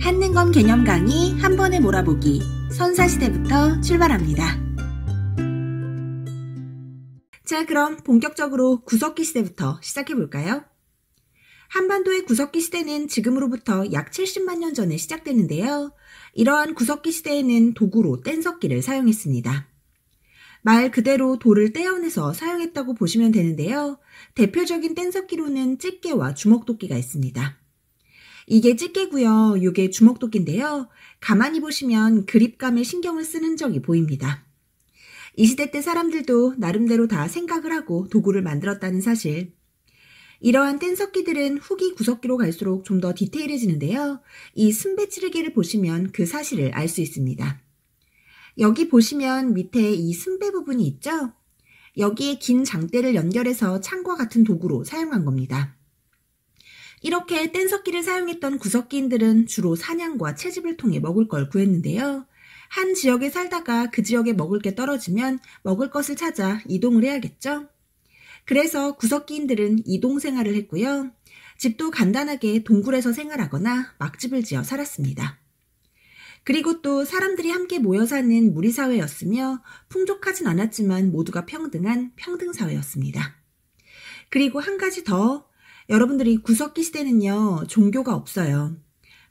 한능검 개념 강의 한 번에 몰아보기 선사시대부터 출발합니다. 자, 그럼 본격적으로 구석기 시대부터 시작해볼까요? 한반도의 구석기 시대는 지금으로부터 약 70만 년 전에 시작됐는데요. 이러한 구석기 시대에는 도구로 뗀석기를 사용했습니다. 말 그대로 돌을 떼어내서 사용했다고 보시면 되는데요. 대표적인 뗀석기로는 집게와 주먹도끼가 있습니다. 이게 집게고요. 이게 주먹도끼인데요. 가만히 보시면 그립감에 신경을 쓴 흔적이 보입니다. 이 시대 때 사람들도 나름대로 다 생각을 하고 도구를 만들었다는 사실. 이러한 뗀석기들은 후기 구석기로 갈수록 좀 더 디테일해지는데요. 이 순배 찌르기를 보시면 그 사실을 알 수 있습니다. 여기 보시면 밑에 이 순배 부분이 있죠? 여기에 긴 장대를 연결해서 창과 같은 도구로 사용한 겁니다. 이렇게 뗀석기를 사용했던 구석기인들은 주로 사냥과 채집을 통해 먹을 걸 구했는데요. 한 지역에 살다가 그 지역에 먹을 게 떨어지면 먹을 것을 찾아 이동을 해야겠죠? 그래서 구석기인들은 이동 생활을 했고요. 집도 간단하게 동굴에서 생활하거나 막집을 지어 살았습니다. 그리고 또 사람들이 함께 모여 사는 무리사회였으며 풍족하진 않았지만 모두가 평등한 평등사회였습니다. 그리고 한 가지 더, 여러분들이 구석기 시대는요, 종교가 없어요.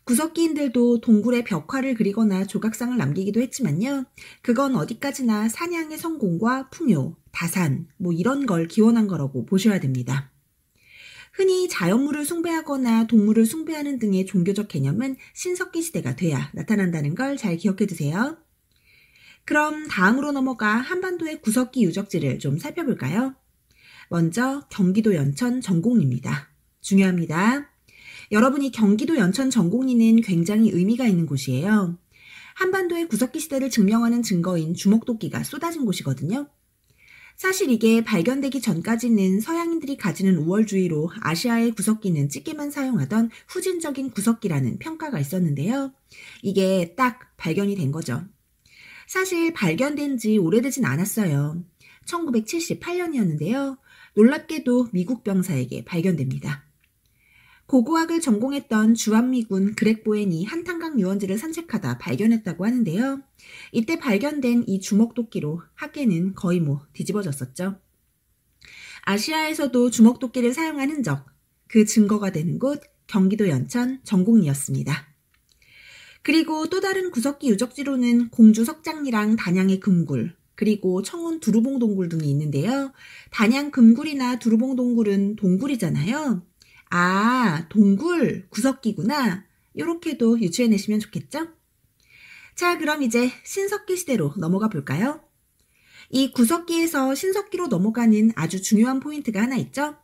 구석기인들도 동굴에 벽화를 그리거나 조각상을 남기기도 했지만요. 그건 어디까지나 사냥의 성공과 풍요, 다산, 이런 걸 기원한 거라고 보셔야 됩니다. 흔히 자연물을 숭배하거나 동물을 숭배하는 등의 종교적 개념은 신석기 시대가 돼야 나타난다는 걸 잘 기억해 두세요. 그럼 다음으로 넘어가 한반도의 구석기 유적지를 좀 살펴볼까요? 먼저 경기도 연천 정곡리입니다. 중요합니다. 여러분이 경기도 연천 정곡리는 굉장히 의미가 있는 곳이에요. 한반도의 구석기 시대를 증명하는 증거인 주먹도끼가 쏟아진 곳이거든요. 사실 이게 발견되기 전까지는 서양인들이 가지는 우월주의로 아시아의 구석기는 집게만 사용하던 후진적인 구석기라는 평가가 있었는데요. 이게 딱 발견이 된 거죠. 사실 발견된 지 오래되진 않았어요. 1978년이었는데요. 놀랍게도 미국 병사에게 발견됩니다. 고고학을 전공했던 주한미군 그렉 보엔이 한탄강 유원지를 산책하다 발견했다고 하는데요. 이때 발견된 이 주먹도끼로 학계는 거의 뒤집어졌었죠. 아시아에서도 주먹도끼를 사용한 흔적, 그 증거가 되는 곳 경기도 연천 정곡리였습니다. 그리고 또 다른 구석기 유적지로는 공주 석장리랑 단양의 금굴, 그리고 청운 두루봉 동굴 등이 있는데요. 단양 금굴이나 두루봉 동굴은 동굴이잖아요. 아, 동굴, 구석기구나. 이렇게도 유추해내시면 좋겠죠? 자, 그럼 이제 신석기 시대로 넘어가 볼까요? 이 구석기에서 신석기로 넘어가는 아주 중요한 포인트가 하나 있죠?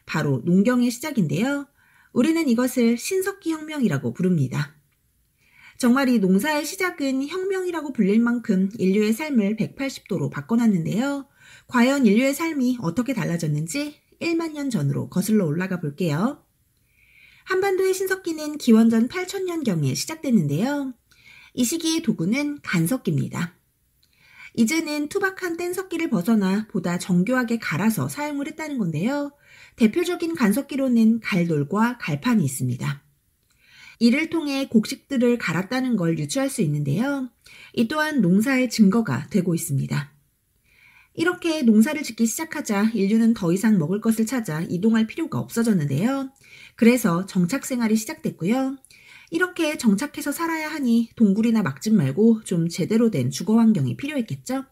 바로 농경의 시작인데요. 우리는 이것을 신석기 혁명이라고 부릅니다. 정말 이 농사의 시작은 혁명이라고 불릴 만큼 인류의 삶을 180도로 바꿔놨는데요. 과연 인류의 삶이 어떻게 달라졌는지 1만 년 전으로 거슬러 올라가 볼게요. 한반도의 신석기는 기원전 8000년경에 시작됐는데요. 이 시기의 도구는 간석기입니다. 이제는 투박한 뗀석기를 벗어나 보다 정교하게 갈아서 사용을 했다는 건데요. 대표적인 간석기로는 갈돌과 갈판이 있습니다. 이를 통해 곡식들을 갈았다는 걸 유추할 수 있는데요. 이 또한 농사의 증거가 되고 있습니다. 이렇게 농사를 짓기 시작하자 인류는 더 이상 먹을 것을 찾아 이동할 필요가 없어졌는데요. 그래서 정착 생활이 시작됐고요. 이렇게 정착해서 살아야 하니 동굴이나 막집 말고 좀 제대로 된 주거 환경이 필요했겠죠.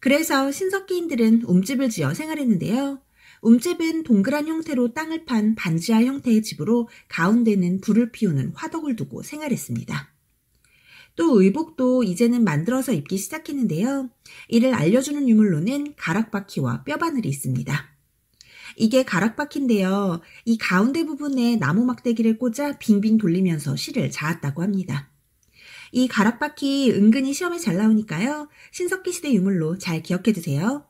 그래서 신석기인들은 움집을 지어 생활했는데요. 움집은 동그란 형태로 땅을 판 반지하 형태의 집으로 가운데는 불을 피우는 화덕을 두고 생활했습니다. 또 의복도 이제는 만들어서 입기 시작했는데요. 이를 알려주는 유물로는 가락바퀴와 뼈바늘이 있습니다. 이게 가락바퀴인데요. 이 가운데 부분에 나무 막대기를 꽂아 빙빙 돌리면서 실을 자았다고 합니다. 이 가락바퀴 은근히 시험에 잘 나오니까요. 신석기 시대 유물로 잘 기억해 두세요.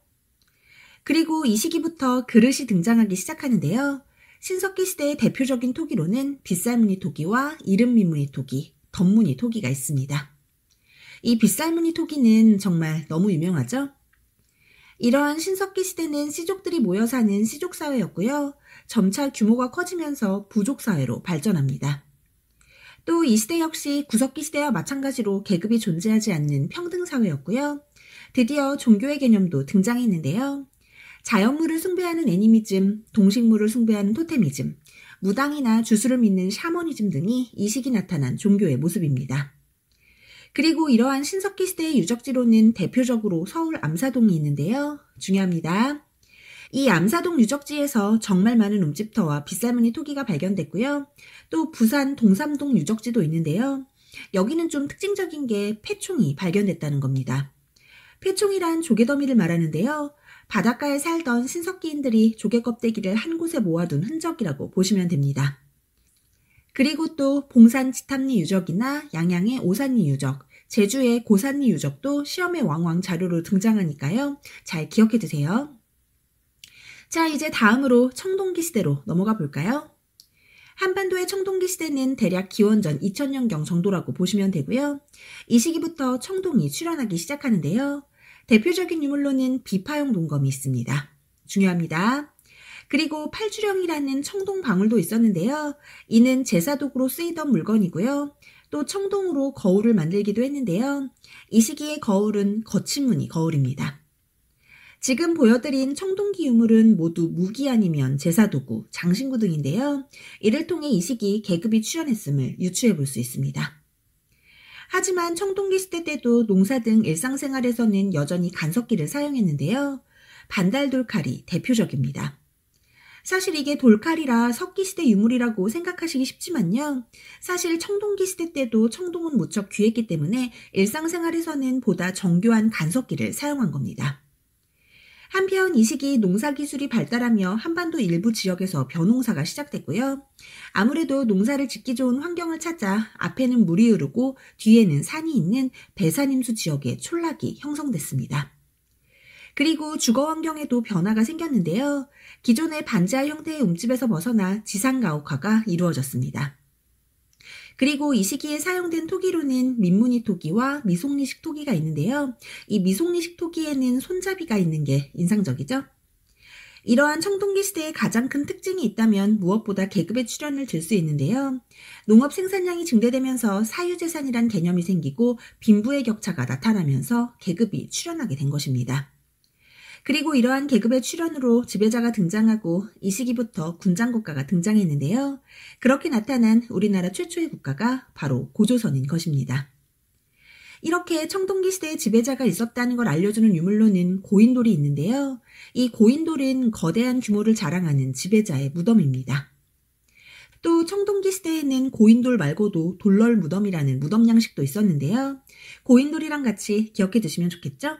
그리고 이 시기부터 그릇이 등장하기 시작하는데요. 신석기 시대의 대표적인 토기로는 빗살무늬 토기와 이름미무늬 토기, 덧무늬 토기가 있습니다. 이 빗살무늬 토기는 정말 너무 유명하죠? 이러한 신석기 시대는 씨족들이 모여 사는 씨족사회였고요. 점차 규모가 커지면서 부족사회로 발전합니다. 또 이 시대 역시 구석기 시대와 마찬가지로 계급이 존재하지 않는 평등사회였고요. 드디어 종교의 개념도 등장했는데요. 자연물을 숭배하는 애니미즘, 동식물을 숭배하는 토테미즘, 무당이나 주술을 믿는 샤머니즘 등이 이 시기 나타난 종교의 모습입니다. 그리고 이러한 신석기 시대의 유적지로는 대표적으로 서울 암사동이 있는데요. 중요합니다. 이 암사동 유적지에서 정말 많은 움집터와 빗살무늬 토기가 발견됐고요. 또 부산 동삼동 유적지도 있는데요. 여기는 좀 특징적인 게 폐총이 발견됐다는 겁니다. 폐총이란 조개더미를 말하는데요. 바닷가에 살던 신석기인들이 조개 껍데기를 한 곳에 모아둔 흔적이라고 보시면 됩니다. 그리고 또 봉산 지탐리 유적이나 양양의 오산리 유적, 제주의 고산리 유적도 시험에 왕왕 자료로 등장하니까요. 잘 기억해 두세요. 자, 이제 다음으로 청동기 시대로 넘어가 볼까요? 한반도의 청동기 시대는 대략 기원전 2000년경 정도라고 보시면 되고요. 이 시기부터 청동이 출현하기 시작하는데요. 대표적인 유물로는 비파용 동검이 있습니다. 중요합니다. 그리고 팔주령이라는 청동 방울도 있었는데요. 이는 제사도구로 쓰이던 물건이고요. 또 청동으로 거울을 만들기도 했는데요. 이 시기의 거울은 거친 무늬 거울입니다. 지금 보여드린 청동기 유물은 모두 무기 아니면 제사도구, 장신구 등인데요. 이를 통해 이 시기 계급이 출현했음을 유추해 볼 수 있습니다. 하지만 청동기 시대 때도 농사 등 일상생활에서는 여전히 간석기를 사용했는데요. 반달돌칼이 대표적입니다. 사실 이게 돌칼이라 석기시대 유물이라고 생각하시기 쉽지만요. 사실 청동기 시대 때도 청동은 무척 귀했기 때문에 일상생활에서는 보다 정교한 간석기를 사용한 겁니다. 한편 이 시기 농사기술이 발달하며 한반도 일부 지역에서 벼농사가 시작됐고요. 아무래도 농사를 짓기 좋은 환경을 찾아 앞에는 물이 흐르고 뒤에는 산이 있는 배산임수 지역에 촌락이 형성됐습니다. 그리고 주거 환경에도 변화가 생겼는데요. 기존의 반지하 형태의 움집에서 벗어나 지상가옥화가 이루어졌습니다. 그리고 이 시기에 사용된 토기로는 민무늬 토기와 미송리식 토기가 있는데요. 이 미송리식 토기에는 손잡이가 있는 게 인상적이죠? 이러한 청동기 시대의 가장 큰 특징이 있다면 무엇보다 계급의 출현을 들 수 있는데요. 농업 생산량이 증대되면서 사유재산이란 개념이 생기고 빈부의 격차가 나타나면서 계급이 출현하게 된 것입니다. 그리고 이러한 계급의 출현으로 지배자가 등장하고 이 시기부터 군장국가가 등장했는데요. 그렇게 나타난 우리나라 최초의 국가가 바로 고조선인 것입니다. 이렇게 청동기 시대에 지배자가 있었다는 걸 알려주는 유물로는 고인돌이 있는데요. 이 고인돌은 거대한 규모를 자랑하는 지배자의 무덤입니다. 또 청동기 시대에는 고인돌 말고도 돌널 무덤이라는 무덤 양식도 있었는데요. 고인돌이랑 같이 기억해 두시면 좋겠죠?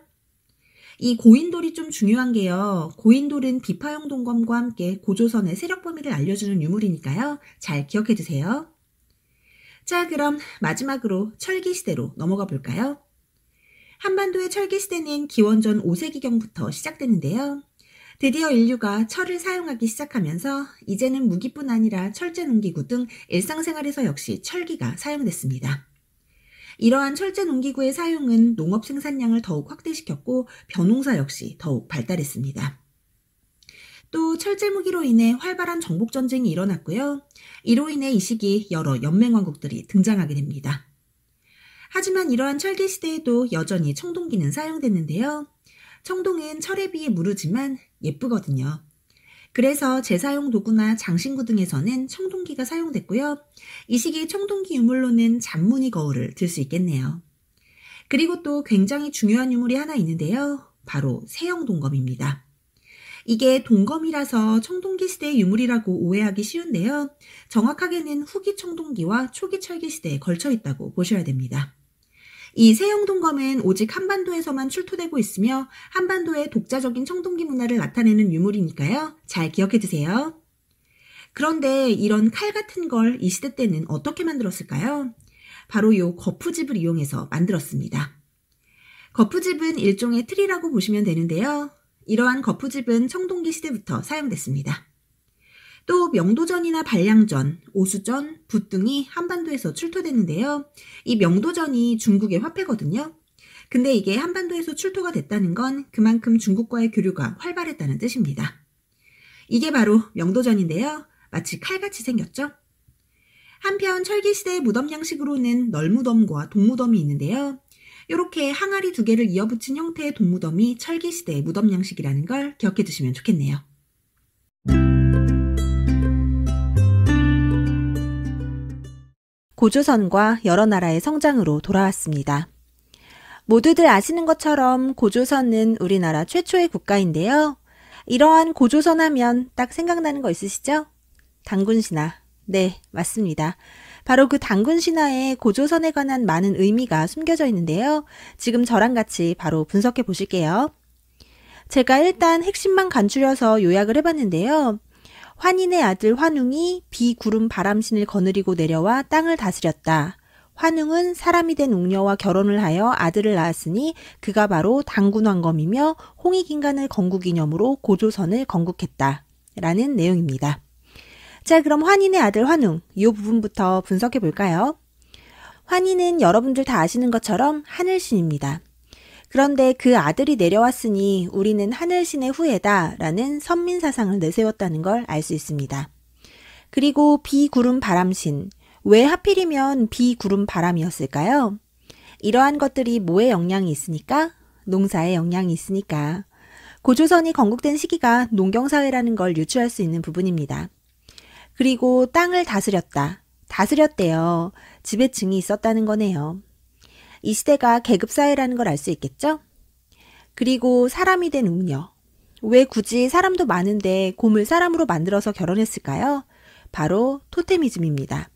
이 고인돌이 좀 중요한 게요. 고인돌은 비파용 동검과 함께 고조선의 세력 범위를 알려주는 유물이니까요. 잘 기억해 두세요. 자, 그럼 마지막으로 철기시대로 넘어가 볼까요? 한반도의 철기시대는 기원전 5세기경부터 시작됐는데요. 드디어 인류가 철을 사용하기 시작하면서 이제는 무기뿐 아니라 철제 농기구 등 일상생활에서 역시 철기가 사용됐습니다. 이러한 철제 농기구의 사용은 농업 생산량을 더욱 확대시켰고 벼농사 역시 더욱 발달했습니다. 또 철제 무기로 인해 활발한 정복전쟁이 일어났고요. 이로 인해 이 시기 여러 연맹왕국들이 등장하게 됩니다. 하지만 이러한 철기 시대에도 여전히 청동기는 사용됐는데요. 청동은 철에 비해 무르지만 예쁘거든요. 그래서 제사용 도구나 장신구 등에서는 청동기가 사용됐고요. 이 시기 청동기 유물로는 잔무늬 거울을 들 수 있겠네요. 그리고 또 굉장히 중요한 유물이 하나 있는데요. 바로 세형 동검입니다. 이게 동검이라서 청동기 시대의 유물이라고 오해하기 쉬운데요. 정확하게는 후기 청동기와 초기 철기 시대에 걸쳐 있다고 보셔야 됩니다. 이 세형 동검은 오직 한반도에서만 출토되고 있으며 한반도의 독자적인 청동기 문화를 나타내는 유물이니까요. 잘 기억해 두세요. 그런데 이런 칼 같은 걸 이 시대 때는 어떻게 만들었을까요? 바로 요 거푸집을 이용해서 만들었습니다. 거푸집은 일종의 틀이라고 보시면 되는데요. 이러한 거푸집은 청동기 시대부터 사용됐습니다. 또 명도전이나 반량전, 오수전, 붓 등이 한반도에서 출토됐는데요. 이 명도전이 중국의 화폐거든요. 근데 이게 한반도에서 출토가 됐다는 건 그만큼 중국과의 교류가 활발했다는 뜻입니다. 이게 바로 명도전인데요. 마치 칼같이 생겼죠? 한편 철기시대의 무덤 양식으로는 널무덤과 동무덤이 있는데요. 이렇게 항아리 2개를 이어붙인 형태의 동무덤이 철기시대의 무덤 양식이라는 걸 기억해 두시면 좋겠네요. 고조선과 여러 나라의 성장으로 돌아왔습니다. 모두들 아시는 것처럼 고조선은 우리나라 최초의 국가인데요. 이러한 고조선 하면 딱 생각나는 거 있으시죠? 단군신화. 네, 맞습니다. 바로 그 단군신화에 고조선에 관한 많은 의미가 숨겨져 있는데요. 지금 저랑 같이 바로 분석해 보실게요. 제가 일단 핵심만 간추려서 요약을 해봤는데요. 환인의 아들 환웅이 비구름 바람신을 거느리고 내려와 땅을 다스렸다. 환웅은 사람이 된 웅녀와 결혼을 하여 아들을 낳았으니 그가 바로 단군왕검이며 홍익인간을 건국기념으로 고조선을 건국했다. 라는 내용입니다. 자, 그럼 환인의 아들 환웅, 이 부분부터 분석해 볼까요? 환인은 여러분들 다 아시는 것처럼 하늘신입니다. 그런데 그 아들이 내려왔으니 우리는 하늘신의 후예다 라는 선민사상을 내세웠다는 걸 알 수 있습니다. 그리고 비구름 바람신, 왜 하필이면 비구름 바람이었을까요? 이러한 것들이 뭐에 영향이 있으니까? 농사에 영향이 있으니까. 고조선이 건국된 시기가 농경사회라는 걸 유추할 수 있는 부분입니다. 그리고 땅을 다스렸다. 다스렸대요. 지배층이 있었다는 거네요. 이 시대가 계급사회라는 걸 알 수 있겠죠? 그리고 사람이 된 웅녀. 왜 굳이 사람도 많은데 곰을 사람으로 만들어서 결혼했을까요? 바로 토테미즘입니다.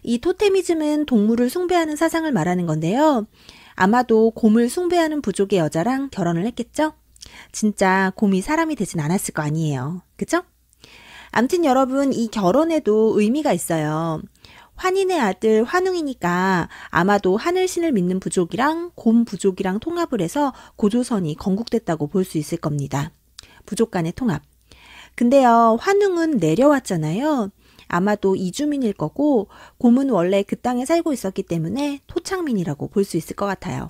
이 토테미즘은 동물을 숭배하는 사상을 말하는 건데요. 아마도 곰을 숭배하는 부족의 여자랑 결혼을 했겠죠? 진짜 곰이 사람이 되진 않았을 거 아니에요. 그죠? 암튼 여러분, 이 결혼에도 의미가 있어요. 환인의 아들 환웅이니까 아마도 하늘신을 믿는 부족이랑 곰 부족이랑 통합을 해서 고조선이 건국됐다고 볼 수 있을 겁니다. 부족 간의 통합. 근데요, 환웅은 내려왔잖아요. 아마도 이주민일 거고 곰은 원래 그 땅에 살고 있었기 때문에 토착민이라고 볼 수 있을 것 같아요.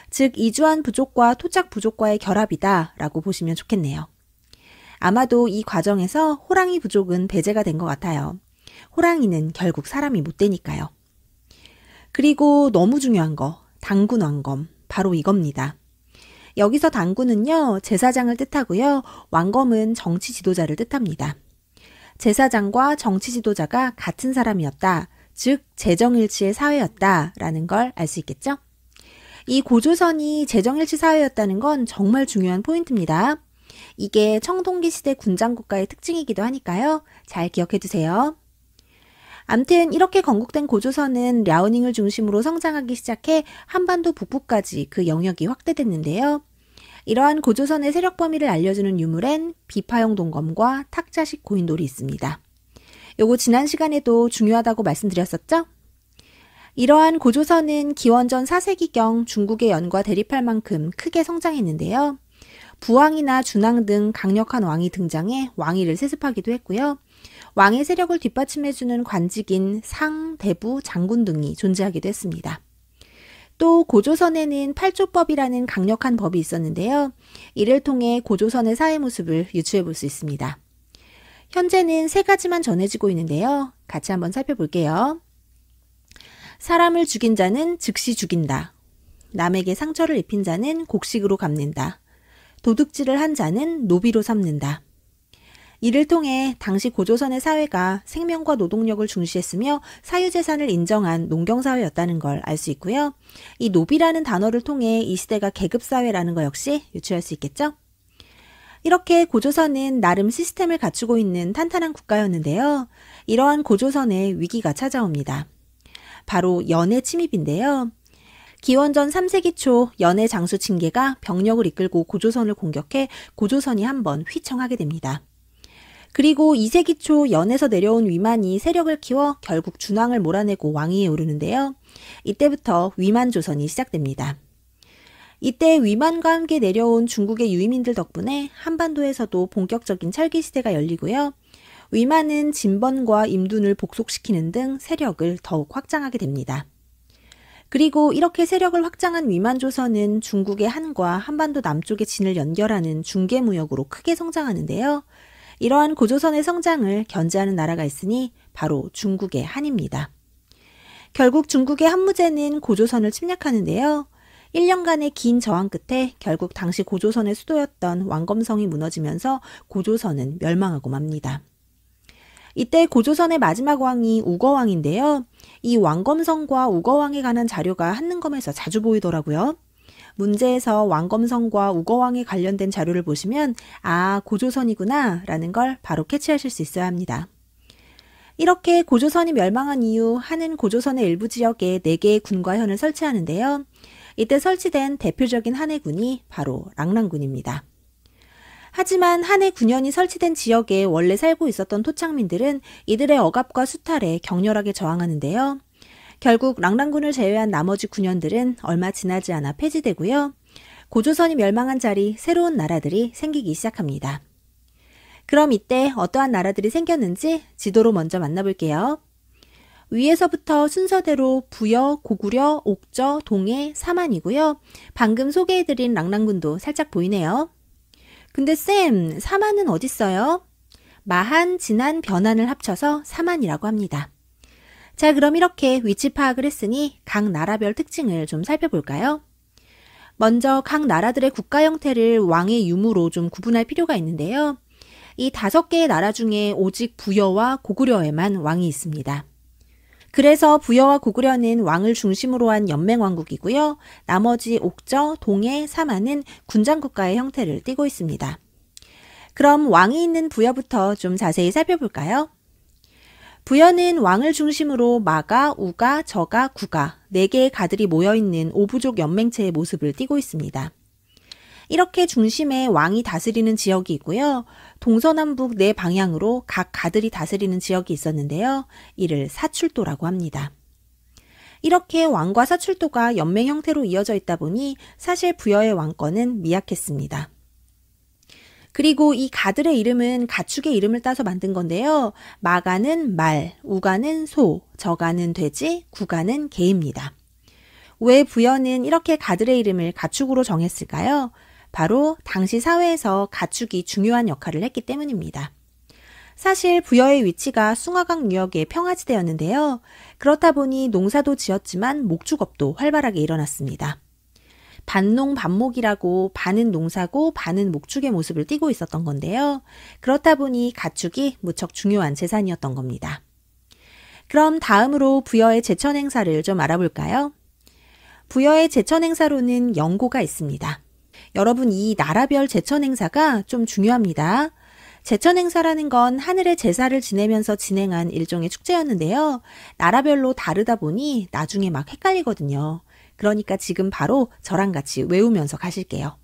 즉 이주한 부족과 토착 부족과의 결합이다 라고 보시면 좋겠네요. 아마도 이 과정에서 호랑이 부족은 배제가 된 것 같아요. 호랑이는 결국 사람이 못 되니까요. 그리고 너무 중요한 거, 단군왕검, 바로 이겁니다. 여기서 단군은요, 제사장을 뜻하고요, 왕검은 정치 지도자를 뜻합니다. 제사장과 정치 지도자가 같은 사람이었다, 즉 재정일치의 사회였다라는 걸 알 수 있겠죠? 이 고조선이 재정일치 사회였다는 건 정말 중요한 포인트입니다. 이게 청동기 시대 군장국가의 특징이기도 하니까요. 잘 기억해 두세요. 암튼 이렇게 건국된 고조선은 랴오닝을 중심으로 성장하기 시작해 한반도 북부까지 그 영역이 확대됐는데요. 이러한 고조선의 세력 범위를 알려주는 유물엔 비파용 동검과 탁자식 고인돌이 있습니다. 요거 지난 시간에도 중요하다고 말씀드렸었죠? 이러한 고조선은 기원전 4세기경 중국의 연과 대립할 만큼 크게 성장했는데요. 부왕이나 준왕 등 강력한 왕이 등장해 왕위를 세습하기도 했고요. 왕의 세력을 뒷받침해주는 관직인 상, 대부, 장군 등이 존재하기도 했습니다. 또 고조선에는 팔조법이라는 강력한 법이 있었는데요. 이를 통해 고조선의 사회 모습을 유추해 볼 수 있습니다. 현재는 3가지만 전해지고 있는데요. 같이 한번 살펴볼게요. 사람을 죽인 자는 즉시 죽인다. 남에게 상처를 입힌 자는 곡식으로 갚는다. 도둑질을 한 자는 노비로 삼는다. 이를 통해 당시 고조선의 사회가 생명과 노동력을 중시했으며 사유재산을 인정한 농경사회였다는 걸 알 수 있고요. 이 노비라는 단어를 통해 이 시대가 계급사회라는 것 역시 유추할 수 있겠죠? 이렇게 고조선은 나름 시스템을 갖추고 있는 탄탄한 국가였는데요. 이러한 고조선에 위기가 찾아옵니다. 바로 연의 침입인데요. 기원전 3세기 초 연의 장수 징계가 병력을 이끌고 고조선을 공격해 고조선이 한번 휘청하게 됩니다. 그리고 2세기 초 연에서 내려온 위만이 세력을 키워 결국 준왕을 몰아내고 왕위에 오르는데요. 이때부터 위만조선이 시작됩니다. 이때 위만과 함께 내려온 중국의 유이민들 덕분에 한반도에서도 본격적인 철기시대가 열리고요. 위만은 진번과 임둔을 복속시키는 등 세력을 더욱 확장하게 됩니다. 그리고 이렇게 세력을 확장한 위만조선은 중국의 한과 한반도 남쪽의 진을 연결하는 중개무역으로 크게 성장하는데요. 이러한 고조선의 성장을 견제하는 나라가 있으니 바로 중국의 한입니다. 결국 중국의 한무제는 고조선을 침략하는데요. 1년간의 긴 저항 끝에 결국 당시 고조선의 수도였던 왕검성이 무너지면서 고조선은 멸망하고 맙니다. 이때 고조선의 마지막 왕이 우거왕인데요. 이 왕검성과 우거왕에 관한 자료가 한능검에서 자주 보이더라고요. 문제에서 왕검성과 우거왕에 관련된 자료를 보시면 아, 고조선이구나 라는 걸 바로 캐치하실 수 있어야 합니다. 이렇게 고조선이 멸망한 이후 한은 고조선의 일부 지역에 4개의 군과 현을 설치하는데요. 이때 설치된 대표적인 한의 군이 바로 랑랑군입니다. 하지만 한의 군현이 설치된 지역에 원래 살고 있었던 토착민들은 이들의 억압과 수탈에 격렬하게 저항하는데요. 결국 랑랑군을 제외한 나머지 군현들은 얼마 지나지 않아 폐지되고요. 고조선이 멸망한 자리 새로운 나라들이 생기기 시작합니다. 그럼 이때 어떠한 나라들이 생겼는지 지도로 먼저 만나볼게요. 위에서부터 순서대로 부여, 고구려, 옥저, 동해, 사만이고요. 방금 소개해드린 랑랑군도 살짝 보이네요. 근데 쌤, 사만은 어딨어요? 마한, 진한, 변한을 합쳐서 사만이라고 합니다. 자, 그럼 이렇게 위치 파악을 했으니 각 나라별 특징을 좀 살펴볼까요? 먼저 각 나라들의 국가 형태를 왕의 유무로 좀 구분할 필요가 있는데요. 이 5개의 나라 중에 오직 부여와 고구려에만 왕이 있습니다. 그래서 부여와 고구려는 왕을 중심으로 한 연맹왕국이고요. 나머지 옥저, 동해, 사만은 군장국가의 형태를 띠고 있습니다. 그럼 왕이 있는 부여부터 좀 자세히 살펴볼까요? 부여는 왕을 중심으로 마가, 우가, 저가, 구가 4개의 가들이 모여있는 오부족 연맹체의 모습을 띠고 있습니다. 이렇게 중심에 왕이 다스리는 지역이 있고요. 동서남북 4방향으로 각 가들이 다스리는 지역이 있었는데요. 이를 사출도라고 합니다. 이렇게 왕과 사출도가 연맹 형태로 이어져 있다 보니 사실 부여의 왕권은 미약했습니다. 그리고 이 가들의 이름은 가축의 이름을 따서 만든 건데요. 마가는 말, 우가는 소, 저가는 돼지, 구가는 개입니다. 왜 부여는 이렇게 가들의 이름을 가축으로 정했을까요? 바로 당시 사회에서 가축이 중요한 역할을 했기 때문입니다. 사실 부여의 위치가 숭화강 유역의 평화지대였는데요. 그렇다 보니 농사도 지었지만 목축업도 활발하게 일어났습니다. 반농 반목이라고 반은 농사고 반은 목축의 모습을 띠고 있었던 건데요. 그렇다 보니 가축이 무척 중요한 재산이었던 겁니다. 그럼 다음으로 부여의 제천 행사를 좀 알아볼까요? 부여의 제천 행사로는 영고가 있습니다. 여러분, 이 나라별 제천 행사가 좀 중요합니다. 제천 행사라는 건 하늘의 제사를 지내면서 진행한 일종의 축제였는데요. 나라별로 다르다 보니 나중에 막 헷갈리거든요. 그러니까 지금 바로 저랑 같이 외우면서 가실게요.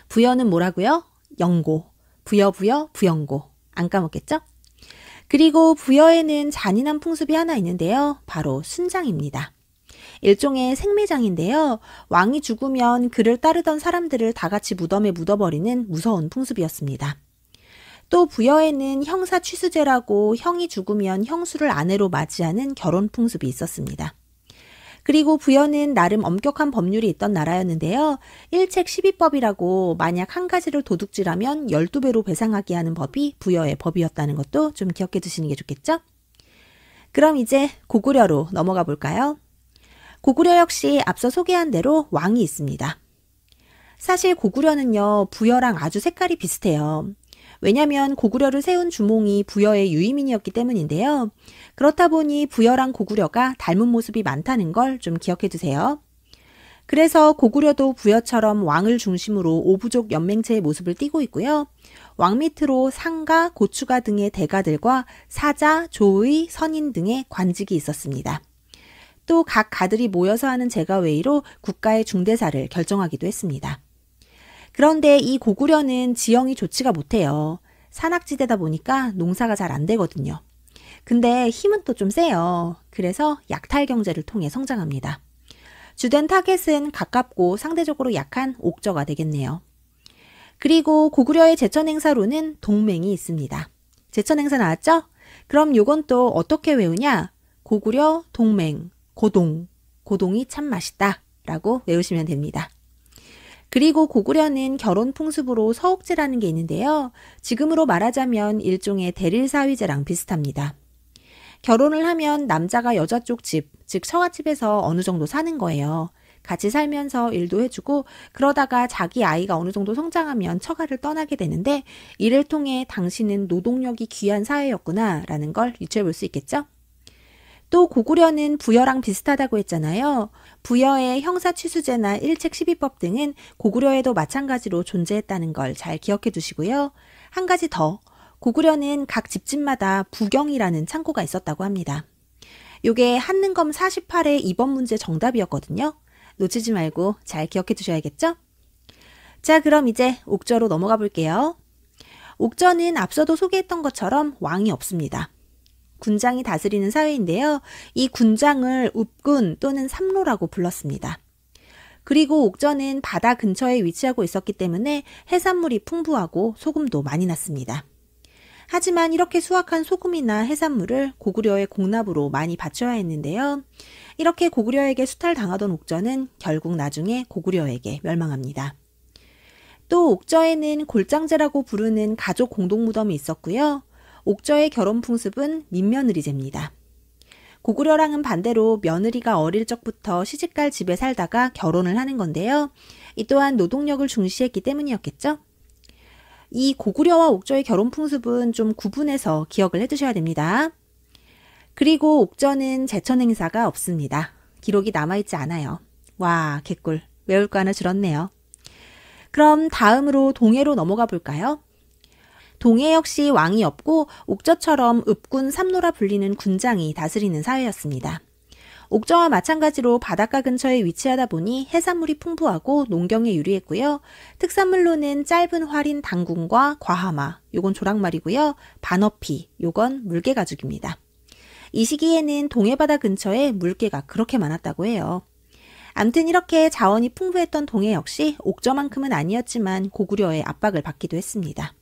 부여는 뭐라고요? 영고. 부여, 부영고. 안 까먹겠죠? 그리고 부여에는 잔인한 풍습이 하나 있는데요. 바로 순장입니다. 일종의 생매장인데요. 왕이 죽으면 그를 따르던 사람들을 다 같이 무덤에 묻어버리는 무서운 풍습이었습니다. 또 부여에는 형사 취수제라고 형이 죽으면 형수를 아내로 맞이하는 결혼 풍습이 있었습니다. 그리고 부여는 나름 엄격한 법률이 있던 나라였는데요. 일책 12법이라고 만약 한 가지를 도둑질하면 12배로 배상하게 하는 법이 부여의 법이었다는 것도 좀 기억해 두시는 게 좋겠죠? 그럼 이제 고구려로 넘어가 볼까요? 고구려 역시 앞서 소개한 대로 왕이 있습니다. 사실 고구려는요, 부여랑 아주 색깔이 비슷해요. 왜냐면 고구려를 세운 주몽이 부여의 유이민이었기 때문인데요. 그렇다 보니 부여랑 고구려가 닮은 모습이 많다는 걸 좀 기억해 두세요. 그래서 고구려도 부여처럼 왕을 중심으로 오부족 연맹체의 모습을 띠고 있고요. 왕 밑으로 상가, 고추가 등의 대가들과 사자, 조의, 선인 등의 관직이 있었습니다. 또 각 가들이 모여서 하는 제가회의로 국가의 중대사를 결정하기도 했습니다. 그런데 이 고구려는 지형이 좋지가 못해요. 산악지대다 보니까 농사가 잘 안 되거든요. 근데 힘은 또 좀 세요. 그래서 약탈 경제를 통해 성장합니다. 주된 타겟은 가깝고 상대적으로 약한 옥저가 되겠네요. 그리고 고구려의 제천행사로는 동맹이 있습니다. 제천행사 나왔죠? 그럼 요건 또 어떻게 외우냐? 고구려, 동맹, 고동. 고동이 참 맛있다 라고 외우시면 됩니다. 그리고 고구려는 결혼 풍습으로 서옥제라는 게 있는데요. 지금으로 말하자면 일종의 대릴사위제랑 비슷합니다. 결혼을 하면 남자가 여자 쪽 집, 즉 처갓집에서 어느 정도 사는 거예요. 같이 살면서 일도 해주고 그러다가 자기 아이가 어느 정도 성장하면 처가를 떠나게 되는데 이를 통해 당신은 노동력이 귀한 사회였구나 라는 걸 유추해 볼 수 있겠죠? 또 고구려는 부여랑 비슷하다고 했잖아요. 부여의 형사취수제나 일책시비법 등은 고구려에도 마찬가지로 존재했다는 걸 잘 기억해 두시고요. 한 가지 더, 고구려는 각 집집마다 부경이라는 창고가 있었다고 합니다. 요게 한능검 48의 2번 문제 정답이었거든요. 놓치지 말고 잘 기억해 두셔야겠죠? 자, 그럼 이제 옥저로 넘어가 볼게요. 옥저는 앞서도 소개했던 것처럼 왕이 없습니다. 군장이 다스리는 사회인데요. 이 군장을 읍군 또는 삼로라고 불렀습니다. 그리고 옥저는 바다 근처에 위치하고 있었기 때문에 해산물이 풍부하고 소금도 많이 났습니다. 하지만 이렇게 수확한 소금이나 해산물을 고구려의 공납으로 많이 바쳐야 했는데요. 이렇게 고구려에게 수탈당하던 옥저는 결국 나중에 고구려에게 멸망합니다. 또 옥저에는 골장제라고 부르는 가족 공동무덤이 있었고요. 옥저의 결혼 풍습은 민며느리제입니다. 고구려랑은 반대로 며느리가 어릴 적부터 시집갈 집에 살다가 결혼을 하는 건데요. 이 또한 노동력을 중시했기 때문이었겠죠? 이 고구려와 옥저의 결혼 풍습은 좀 구분해서 기억을 해두셔야 됩니다. 그리고 옥저는 제천 행사가 없습니다. 기록이 남아있지 않아요. 와, 개꿀. 외울 거 하나 줄었네요. 그럼 다음으로 동해로 넘어가 볼까요? 동해 역시 왕이 없고 옥저처럼 읍군 삼로라 불리는 군장이 다스리는 사회였습니다. 옥저와 마찬가지로 바닷가 근처에 위치하다 보니 해산물이 풍부하고 농경에 유리했고요. 특산물로는 짧은 활인 당군과 과하마, 요건 조랑말이고요. 반어피, 요건 물개가죽입니다. 이 시기에는 동해바다 근처에 물개가 그렇게 많았다고 해요. 암튼 이렇게 자원이 풍부했던 동해 역시 옥저만큼은 아니었지만 고구려의 압박을 받기도 했습니다.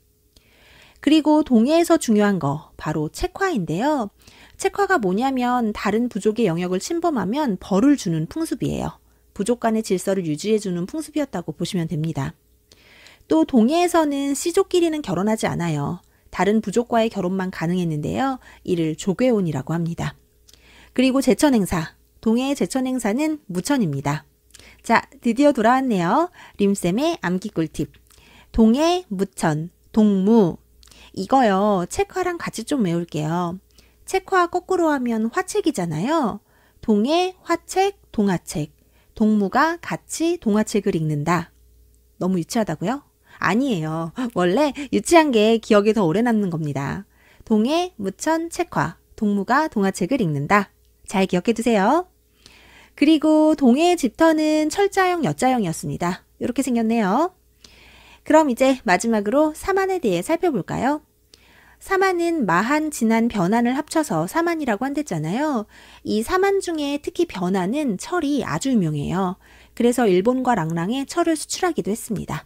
그리고 동해에서 중요한 거 바로 책화인데요. 책화가 뭐냐면 다른 부족의 영역을 침범하면 벌을 주는 풍습이에요. 부족 간의 질서를 유지해주는 풍습이었다고 보시면 됩니다. 또 동해에서는 씨족끼리는 결혼하지 않아요. 다른 부족과의 결혼만 가능했는데요. 이를 조괴혼이라고 합니다. 그리고 제천행사, 동해의 제천행사는 무천입니다. 자, 드디어 돌아왔네요. 림쌤의 암기 꿀팁. 동해, 무천, 동무. 이거요. 책화랑 같이 좀 외울게요. 책화 거꾸로 하면 화책이잖아요. 동해, 화책, 동화책. 동무가 같이 동화책을 읽는다. 너무 유치하다고요? 아니에요. 원래 유치한 게 기억에 더 오래 남는 겁니다. 동해, 무천, 책화. 동무가 동화책을 읽는다. 잘 기억해 두세요. 그리고 동해의 집터는 철자형, 여자형이었습니다. 이렇게 생겼네요. 그럼 이제 마지막으로 사만에 대해 살펴볼까요? 사만은 마한, 진한, 변한을 합쳐서 사만이라고 한댔잖아요. 이 사만 중에 특히 변한은 철이 아주 유명해요. 그래서 일본과 랑랑에 철을 수출하기도 했습니다.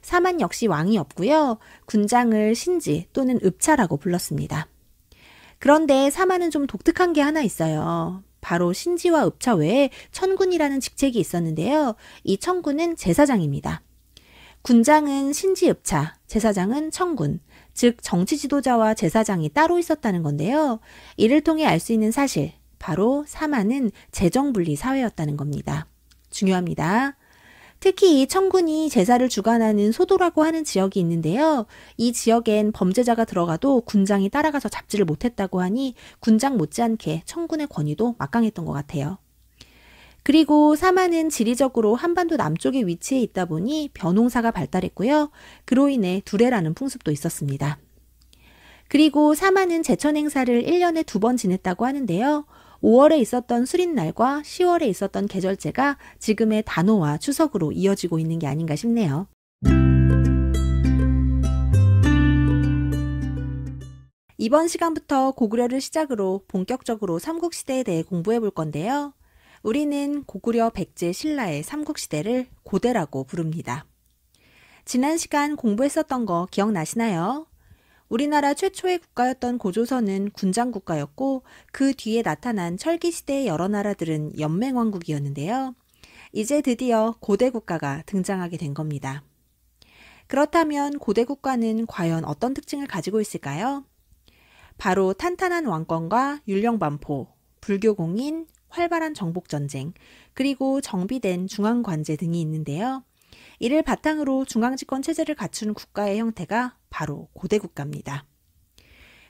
사만 역시 왕이 없고요. 군장을 신지 또는 읍차라고 불렀습니다. 그런데 사만은 좀 독특한 게 하나 있어요. 바로 신지와 읍차 외에 천군이라는 직책이 있었는데요. 이 천군은 제사장입니다. 군장은 신지 읍차, 제사장은 천군, 즉 정치 지도자와 제사장이 따로 있었다는 건데요. 이를 통해 알 수 있는 사실, 바로 사만은 재정분리 사회였다는 겁니다. 중요합니다. 특히 이 천군이 제사를 주관하는 소도라고 하는 지역이 있는데요. 이 지역엔 범죄자가 들어가도 군장이 따라가서 잡지를 못했다고 하니 군장 못지않게 천군의 권위도 막강했던 것 같아요. 그리고 사만은 지리적으로 한반도 남쪽에 위치해 있다 보니 벼농사가 발달했고요. 그로 인해 두레라는 풍습도 있었습니다. 그리고 사만은 제천 행사를 1년에 2번 지냈다고 하는데요. 5월에 있었던 수린날과 10월에 있었던 계절제가 지금의 단오와 추석으로 이어지고 있는 게 아닌가 싶네요. 이번 시간부터 고구려를 시작으로 본격적으로 삼국시대에 대해 공부해 볼 건데요. 우리는 고구려, 백제, 신라의 삼국시대를 고대라고 부릅니다. 지난 시간 공부했었던 거 기억나시나요? 우리나라 최초의 국가였던 고조선은 군장국가였고 그 뒤에 나타난 철기시대의 여러 나라들은 연맹왕국이었는데요. 이제 드디어 고대국가가 등장하게 된 겁니다. 그렇다면 고대국가는 과연 어떤 특징을 가지고 있을까요? 바로 탄탄한 왕권과 율령반포, 불교 공인, 활발한 정복전쟁, 그리고 정비된 중앙관제 등이 있는데요. 이를 바탕으로 중앙집권 체제를 갖춘 국가의 형태가 바로 고대국가입니다.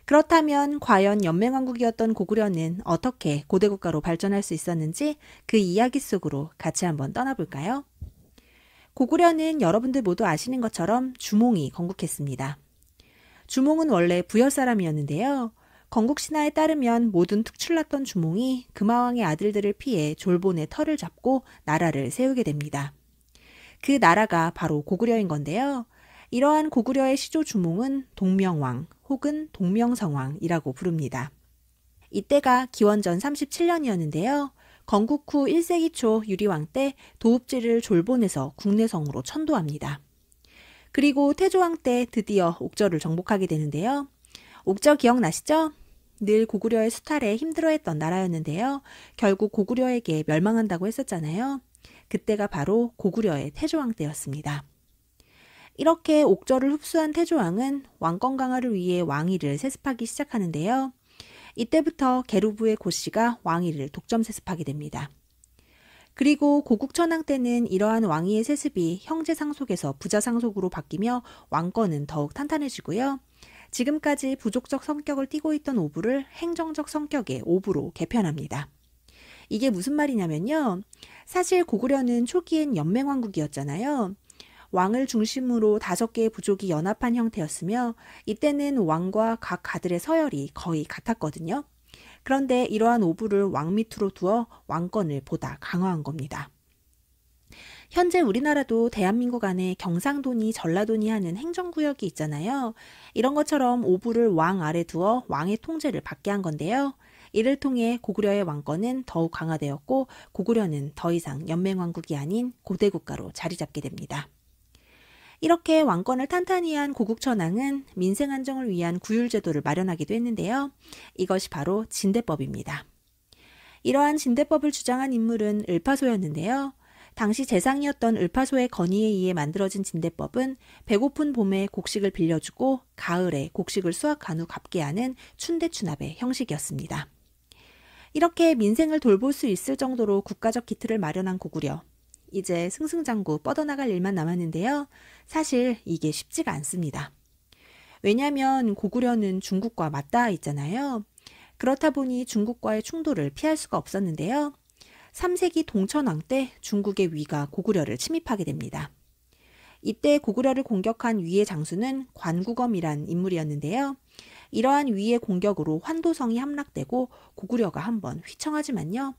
그렇다면 과연 연맹왕국이었던 고구려는 어떻게 고대국가로 발전할 수 있었는지 그 이야기 속으로 같이 한번 떠나볼까요? 고구려는 여러분들 모두 아시는 것처럼 주몽이 건국했습니다. 주몽은 원래 부여 사람이었는데요. 건국신화에 따르면 모든 특출났던 주몽이 금화왕의 아들들을 피해 졸본의 털을 잡고 나라를 세우게 됩니다. 그 나라가 바로 고구려인 건데요. 이러한 고구려의 시조 주몽은 동명왕 혹은 동명성왕이라고 부릅니다. 이때가 기원전 37년이었는데요. 건국 후 1세기 초 유리왕 때 도읍지를 졸본에서 국내성으로 천도합니다. 그리고 태조왕 때 드디어 옥저를 정복하게 되는데요. 옥저 기억나시죠? 늘 고구려의 수탈에 힘들어했던 나라였는데요. 결국 고구려에게 멸망한다고 했었잖아요. 그때가 바로 고구려의 태조왕 때였습니다. 이렇게 옥저를 흡수한 태조왕은 왕권 강화를 위해 왕위를 세습하기 시작하는데요. 이때부터 계루부의 고씨가 왕위를 독점 세습하게 됩니다. 그리고 고국천왕 때는 이러한 왕위의 세습이 형제 상속에서 부자 상속으로 바뀌며 왕권은 더욱 탄탄해지고요. 지금까지 부족적 성격을 띠고 있던 오부를 행정적 성격의 오부로 개편합니다. 이게 무슨 말이냐면요. 사실 고구려는 초기엔 연맹왕국이었잖아요. 왕을 중심으로 5개의 부족이 연합한 형태였으며 이때는 왕과 각 가들의 서열이 거의 같았거든요. 그런데 이러한 오부를 왕 밑으로 두어 왕권을 보다 강화한 겁니다. 현재 우리나라도 대한민국 안에 경상도니 전라도니 하는 행정구역이 있잖아요. 이런 것처럼 오부를 왕 아래 두어 왕의 통제를 받게 한 건데요. 이를 통해 고구려의 왕권은 더욱 강화되었고 고구려는 더 이상 연맹왕국이 아닌 고대국가로 자리 잡게 됩니다. 이렇게 왕권을 탄탄히 한 고국천왕은 민생 안정을 위한 구율제도를 마련하기도 했는데요. 이것이 바로 진대법입니다. 이러한 진대법을 주장한 인물은 을파소였는데요. 당시 재상이었던 을파소의 건의에 의해 만들어진 진대법은 배고픈 봄에 곡식을 빌려주고 가을에 곡식을 수확한 후 갚게 하는 춘대추납의 형식이었습니다. 이렇게 민생을 돌볼 수 있을 정도로 국가적 기틀을 마련한 고구려. 이제 승승장구 뻗어나갈 일만 남았는데요. 사실 이게 쉽지가 않습니다. 왜냐하면 고구려는 중국과 맞닿아 있잖아요. 그렇다 보니 중국과의 충돌을 피할 수가 없었는데요. 3세기 동천왕 때 중국의 위가 고구려를 침입하게 됩니다. 이때 고구려를 공격한 위의 장수는 관구검이란 인물이었는데요. 이러한 위의 공격으로 환도성이 함락되고 고구려가 한번 휘청하지만요.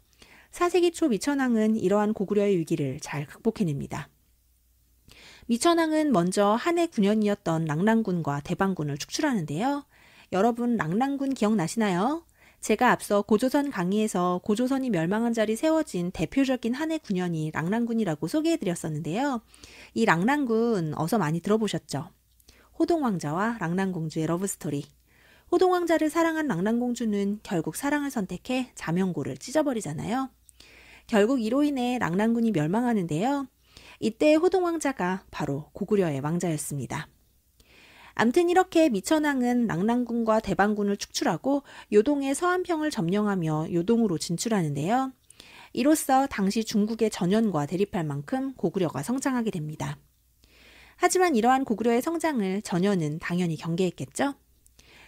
4세기 초 미천왕은 이러한 고구려의 위기를 잘 극복해냅니다. 미천왕은 먼저 한해 9년이었던 랑랑군과 대방군을 축출하는데요. 여러분 랑랑군 기억나시나요? 제가 앞서 고조선 강의에서 고조선이 멸망한 자리 세워진 대표적인 한해 9년이 랑랑군이라고 소개해드렸었는데요. 이 랑랑군 어서 많이 들어보셨죠? 호동왕자와 랑랑공주의 러브스토리. 호동왕자를 사랑한 랑랑공주는 결국 사랑을 선택해 자명고를 찢어버리잖아요. 결국 이로 인해 랑랑군이 멸망하는데요. 이때 호동왕자가 바로 고구려의 왕자였습니다. 암튼 이렇게 미천왕은 랑랑군과 대방군을 축출하고 요동의 서안평을 점령하며 요동으로 진출하는데요. 이로써 당시 중국의 전현과 대립할 만큼 고구려가 성장하게 됩니다. 하지만 이러한 고구려의 성장을 전현은 당연히 경계했겠죠.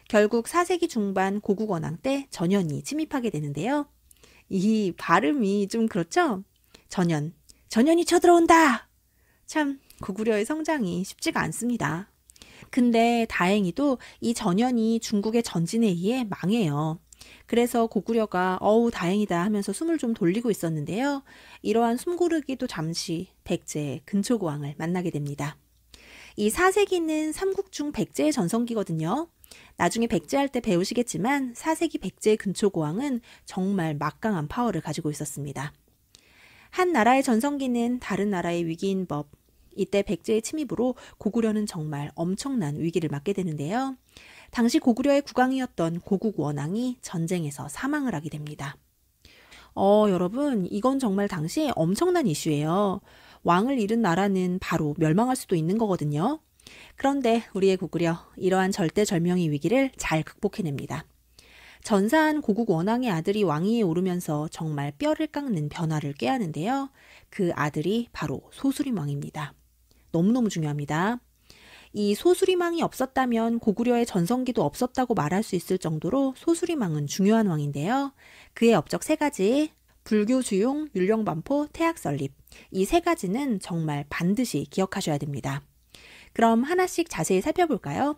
결국 4세기 중반 고국원왕 때 전현이 침입하게 되는데요. 이 발음이 좀 그렇죠? 전현이 쳐들어온다! 참 고구려의 성장이 쉽지가 않습니다. 근데 다행히도 이 전현이 중국의 전진에 의해 망해요. 그래서 고구려가 다행이다 하면서 숨을 좀 돌리고 있었는데요. 이러한 숨고르기도 잠시 백제의 근초고왕을 만나게 됩니다. 이 4세기는 삼국 중 백제의 전성기거든요. 나중에 백제할 때 배우시겠지만 4세기 백제의 근초고왕은 정말 막강한 파워를 가지고 있었습니다. 한 나라의 전성기는 다른 나라의 위기인 법. 이때 백제의 침입으로 고구려는 정말 엄청난 위기를 맞게 되는데요. 당시 고구려의 국왕이었던 고국원왕이 전쟁에서 사망을 하게 됩니다. 여러분 이건 정말 당시 엄청난 이슈예요. 왕을 잃은 나라는 바로 멸망할 수도 있는 거거든요. 그런데 우리의 고구려 이러한 절대절명의 위기를 잘 극복해냅니다. 전사한 고국 원왕의 아들이 왕위에 오르면서 정말 뼈를 깎는 변화를 꾀하는데요. 그 아들이 바로 소수림왕입니다. 너무너무 중요합니다. 이 소수림왕이 없었다면 고구려의 전성기도 없었다고 말할 수 있을 정도로 소수림왕은 중요한 왕인데요. 그의 업적 3가지, 불교 수용, 율령반포, 태학 설립. 이 3가지는 정말 반드시 기억하셔야 됩니다. 그럼 하나씩 자세히 살펴볼까요?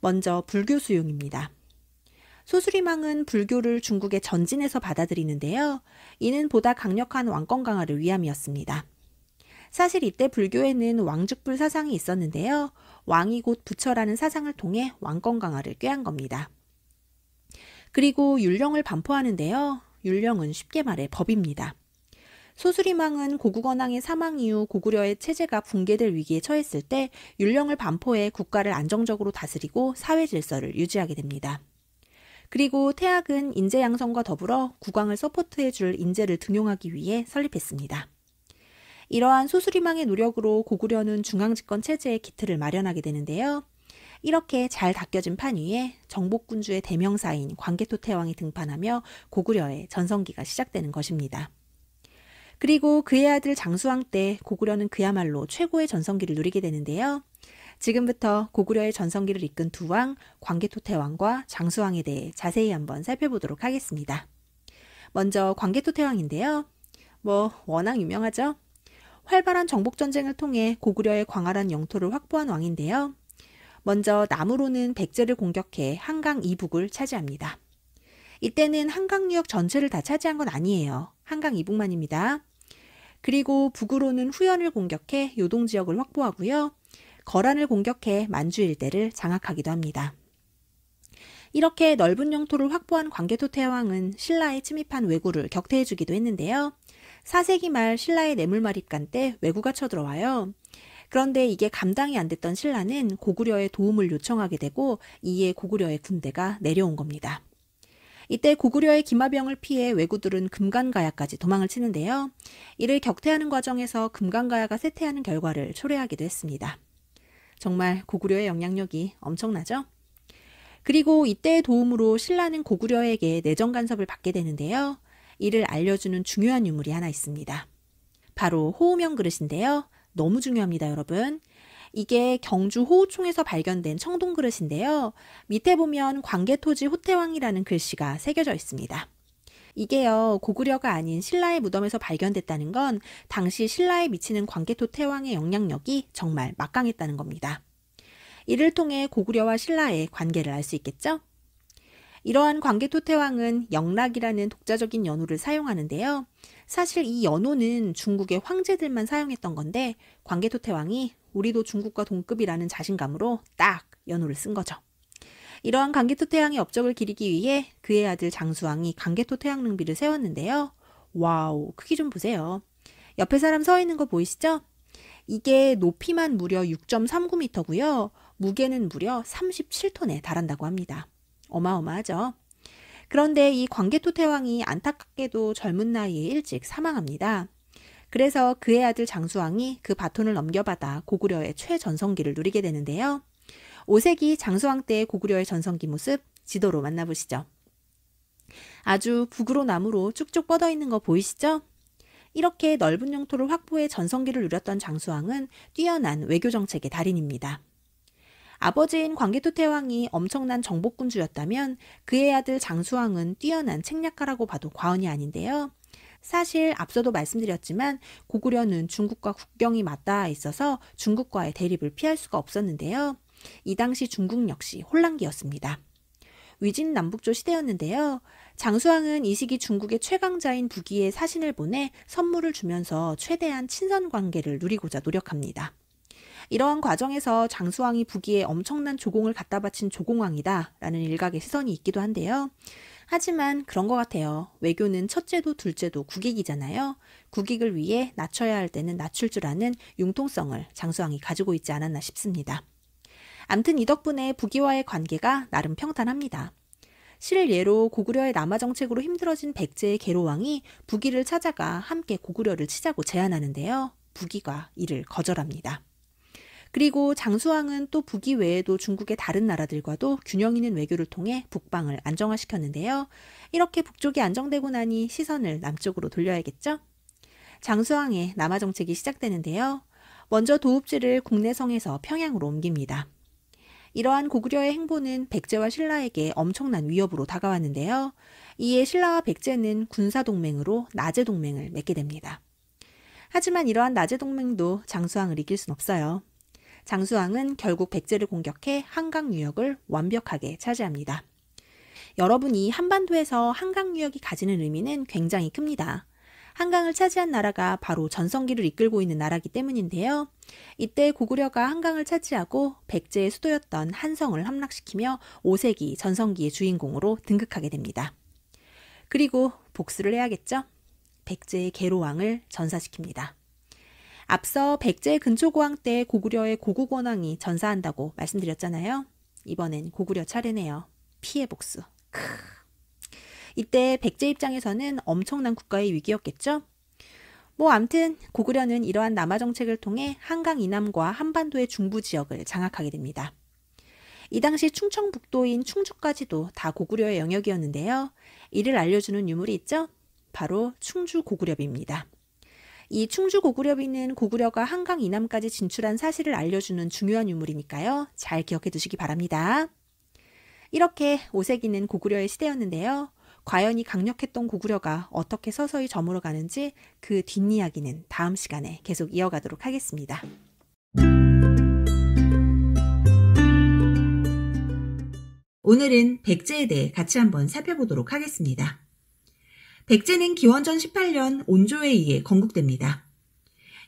먼저 불교 수용입니다. 소수림왕은 불교를 중국의 전진에서 받아들이는데요. 이는 보다 강력한 왕권 강화를 위함이었습니다. 사실 이때 불교에는 왕죽불 사상이 있었는데요. 왕이 곧 부처라는 사상을 통해 왕권 강화를 꾀한 겁니다. 그리고 율령을 반포하는데요. 율령은 쉽게 말해 법입니다. 소수림왕은 고국원왕의 사망 이후 고구려의 체제가 붕괴될 위기에 처했을 때 율령을 반포해 국가를 안정적으로 다스리고 사회 질서를 유지하게 됩니다. 그리고 태학은 인재 양성과 더불어 국왕을 서포트해줄 인재를 등용하기 위해 설립했습니다. 이러한 소수림왕의 노력으로 고구려는 중앙집권 체제의 기틀을 마련하게 되는데요. 이렇게 잘 닦여진 판 위에 정복군주의 대명사인 광개토 태왕이 등판하며 고구려의 전성기가 시작되는 것입니다. 그리고 그의 아들 장수왕 때 고구려는 그야말로 최고의 전성기를 누리게 되는데요. 지금부터 고구려의 전성기를 이끈 두 왕, 광개토 태왕과 장수왕에 대해 자세히 한번 살펴보도록 하겠습니다. 먼저 광개토 태왕인데요. 워낙 유명하죠? 활발한 정복전쟁을 통해 고구려의 광활한 영토를 확보한 왕인데요. 먼저 남으로는 백제를 공격해 한강 이북을 차지합니다. 이때는 한강 유역 전체를 다 차지한 건 아니에요. 한강 이북만입니다. 그리고 북으로는 후연을 공격해 요동 지역을 확보하고요. 거란을 공격해 만주 일대를 장악하기도 합니다. 이렇게 넓은 영토를 확보한 광개토 태왕은 신라에 침입한 왜구를 격퇴해주기도 했는데요. 4세기 말 신라의 뇌물말입간 때 왜구가 쳐들어와요. 그런데 이게 감당이 안 됐던 신라는 고구려의 도움을 요청하게 되고 이에 고구려의 군대가 내려온 겁니다. 이때 고구려의 기마병을 피해 왜구들은 금간가야까지 도망을 치는데요. 이를 격퇴하는 과정에서 금간가야가 쇠퇴하는 결과를 초래하기도 했습니다. 정말 고구려의 영향력이 엄청나죠? 그리고 이때의 도움으로 신라는 고구려에게 내정 간섭을 받게 되는데요. 이를 알려주는 중요한 유물이 하나 있습니다. 바로 호우명 그릇인데요. 너무 중요합니다, 여러분. 이게 경주 호우총에서 발견된 청동 그릇인데요. 밑에 보면 광개토지 호태왕이라는 글씨가 새겨져 있습니다. 이게요, 고구려가 아닌 신라의 무덤에서 발견됐다는 건 당시 신라에 미치는 광개토 태왕의 영향력이 정말 막강했다는 겁니다. 이를 통해 고구려와 신라의 관계를 알 수 있겠죠? 이러한 광개토 태왕은 영락이라는 독자적인 연호를 사용하는데요. 사실 이 연호는 중국의 황제들만 사용했던 건데 광개토 태왕이 우리도 중국과 동급이라는 자신감으로 딱 연호를 쓴 거죠. 이러한 광개토 태왕의 업적을 기리기 위해 그의 아들 장수왕이 광개토 태왕 능비를 세웠는데요. 와우, 크기 좀 보세요. 옆에 사람 서 있는 거 보이시죠? 이게 높이만 무려 6.39m고요. 무게는 무려 37톤에 달한다고 합니다. 어마어마하죠? 그런데 이 광개토 태왕이 안타깝게도 젊은 나이에 일찍 사망합니다. 그래서 그의 아들 장수왕이 그 바톤을 넘겨받아 고구려의 최전성기를 누리게 되는데요. 5세기 장수왕 때의 고구려의 전성기 모습 지도로 만나보시죠. 아주 북으로 남으로 쭉쭉 뻗어 있는 거 보이시죠? 이렇게 넓은 영토를 확보해 전성기를 누렸던 장수왕은 뛰어난 외교 정책의 달인입니다. 아버지인 광개토 태왕이 엄청난 정복군주였다면 그의 아들 장수왕은 뛰어난 책략가라고 봐도 과언이 아닌데요. 사실 앞서도 말씀드렸지만 고구려는 중국과 국경이 맞닿아 있어서 중국과의 대립을 피할 수가 없었는데요. 이 당시 중국 역시 혼란기였습니다. 위진남북조 시대였는데요. 장수왕은 이 시기 중국의 최강자인 북위에 사신을 보내 선물을 주면서 최대한 친선 관계를 누리고자 노력합니다. 이러한 과정에서 장수왕이 북위에 엄청난 조공을 갖다 바친 조공왕이다 라는 일각의 시선이 있기도 한데요. 하지만 그런 것 같아요. 외교는 첫째도 둘째도 국익이잖아요. 국익을 위해 낮춰야 할 때는 낮출 줄 아는 융통성을 장수왕이 가지고 있지 않았나 싶습니다. 암튼 이 덕분에 북위와의 관계가 나름 평탄합니다. 실예로 고구려의 남하 정책으로 힘들어진 백제의 계로왕이 북위를 찾아가 함께 고구려를 치자고 제안하는데요. 북위가 이를 거절합니다. 그리고 장수왕은 또 북이 외에도 중국의 다른 나라들과도 균형 있는 외교를 통해 북방을 안정화시켰는데요. 이렇게 북쪽이 안정되고 나니 시선을 남쪽으로 돌려야겠죠? 장수왕의 남하 정책이 시작되는데요. 먼저 도읍지를 국내성에서 평양으로 옮깁니다. 이러한 고구려의 행보는 백제와 신라에게 엄청난 위협으로 다가왔는데요. 이에 신라와 백제는 군사동맹으로 나제동맹을 맺게 됩니다. 하지만 이러한 나제동맹도 장수왕을 이길 순 없어요. 장수왕은 결국 백제를 공격해 한강 유역을 완벽하게 차지합니다. 여러분이 한반도에서 한강 유역이 가지는 의미는 굉장히 큽니다. 한강을 차지한 나라가 바로 전성기를 이끌고 있는 나라이기 때문인데요. 이때 고구려가 한강을 차지하고 백제의 수도였던 한성을 함락시키며 5세기 전성기의 주인공으로 등극하게 됩니다. 그리고 복수를 해야겠죠? 백제의 계로왕을 전사시킵니다. 앞서 백제의 근초고왕 때 고구려의 고국원왕이 전사한다고 말씀드렸잖아요. 이번엔 고구려 차례네요. 피해 복수. 이때 백제 입장에서는 엄청난 국가의 위기였겠죠? 암튼 고구려는 이러한 남하 정책을 통해 한강 이남과 한반도의 중부 지역을 장악하게 됩니다. 이 당시 충청북도인 충주까지도 다 고구려의 영역이었는데요. 이를 알려주는 유물이 있죠? 바로 충주고구려비입니다. 이 충주고구려비는 고구려가 한강 이남까지 진출한 사실을 알려주는 중요한 유물이니까요. 잘 기억해 두시기 바랍니다. 이렇게 5세기는 고구려의 시대였는데요. 과연 이 강력했던 고구려가 어떻게 서서히 저물어가는지 그 뒷이야기는 다음 시간에 계속 이어가도록 하겠습니다. 오늘은 백제에 대해 같이 한번 살펴보도록 하겠습니다. 백제는 기원전 18년 온조에 의해 건국됩니다.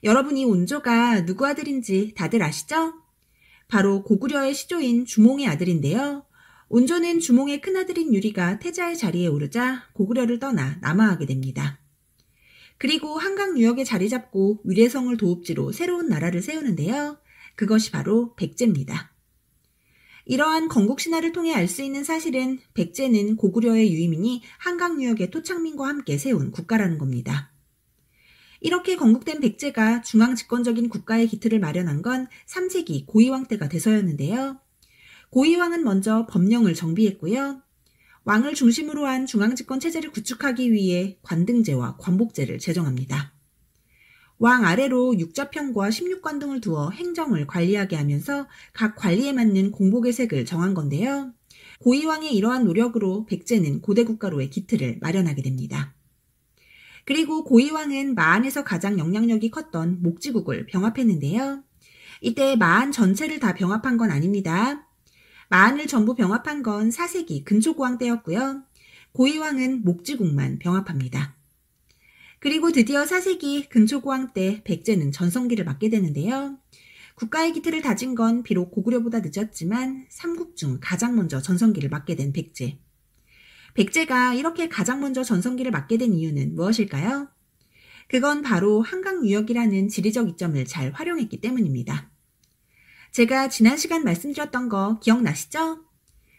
여러분이 온조가 누구 아들인지 다들 아시죠? 바로 고구려의 시조인 주몽의 아들인데요. 온조는 주몽의 큰아들인 유리가 태자의 자리에 오르자 고구려를 떠나 남하하게 됩니다. 그리고 한강 유역에 자리 잡고 위례성을 도읍지로 새로운 나라를 세우는데요. 그것이 바로 백제입니다. 이러한 건국 신화를 통해 알 수 있는 사실은 백제는 고구려의 유이민이 한강 유역의 토착민과 함께 세운 국가라는 겁니다. 이렇게 건국된 백제가 중앙 집권적인 국가의 기틀을 마련한 건 3세기 고이왕 때가 돼서였는데요. 고이왕은 먼저 법령을 정비했고요. 왕을 중심으로 한 중앙집권 체제를 구축하기 위해 관등제와 관복제를 제정합니다. 왕 아래로 육자평과 16관 등을 두어 행정을 관리하게 하면서 각 관리에 맞는 공복의 색을 정한 건데요. 고이왕의 이러한 노력으로 백제는 고대 국가로의 기틀을 마련하게 됩니다. 그리고 고이왕은 마한에서 가장 영향력이 컸던 목지국을 병합했는데요. 이때 마한 전체를 다 병합한 건 아닙니다. 마한을 전부 병합한 건 4세기 근초고왕 때였고요. 고이왕은 목지국만 병합합니다. 그리고 드디어 4세기 근초고왕 때 백제는 전성기를 맞게 되는데요. 국가의 기틀을 다진 건 비록 고구려보다 늦었지만 삼국 중 가장 먼저 전성기를 맞게 된 백제. 백제가 이렇게 가장 먼저 전성기를 맞게 된 이유는 무엇일까요? 그건 바로 한강 유역이라는 지리적 이점을 잘 활용했기 때문입니다. 제가 지난 시간 말씀드렸던 거 기억나시죠?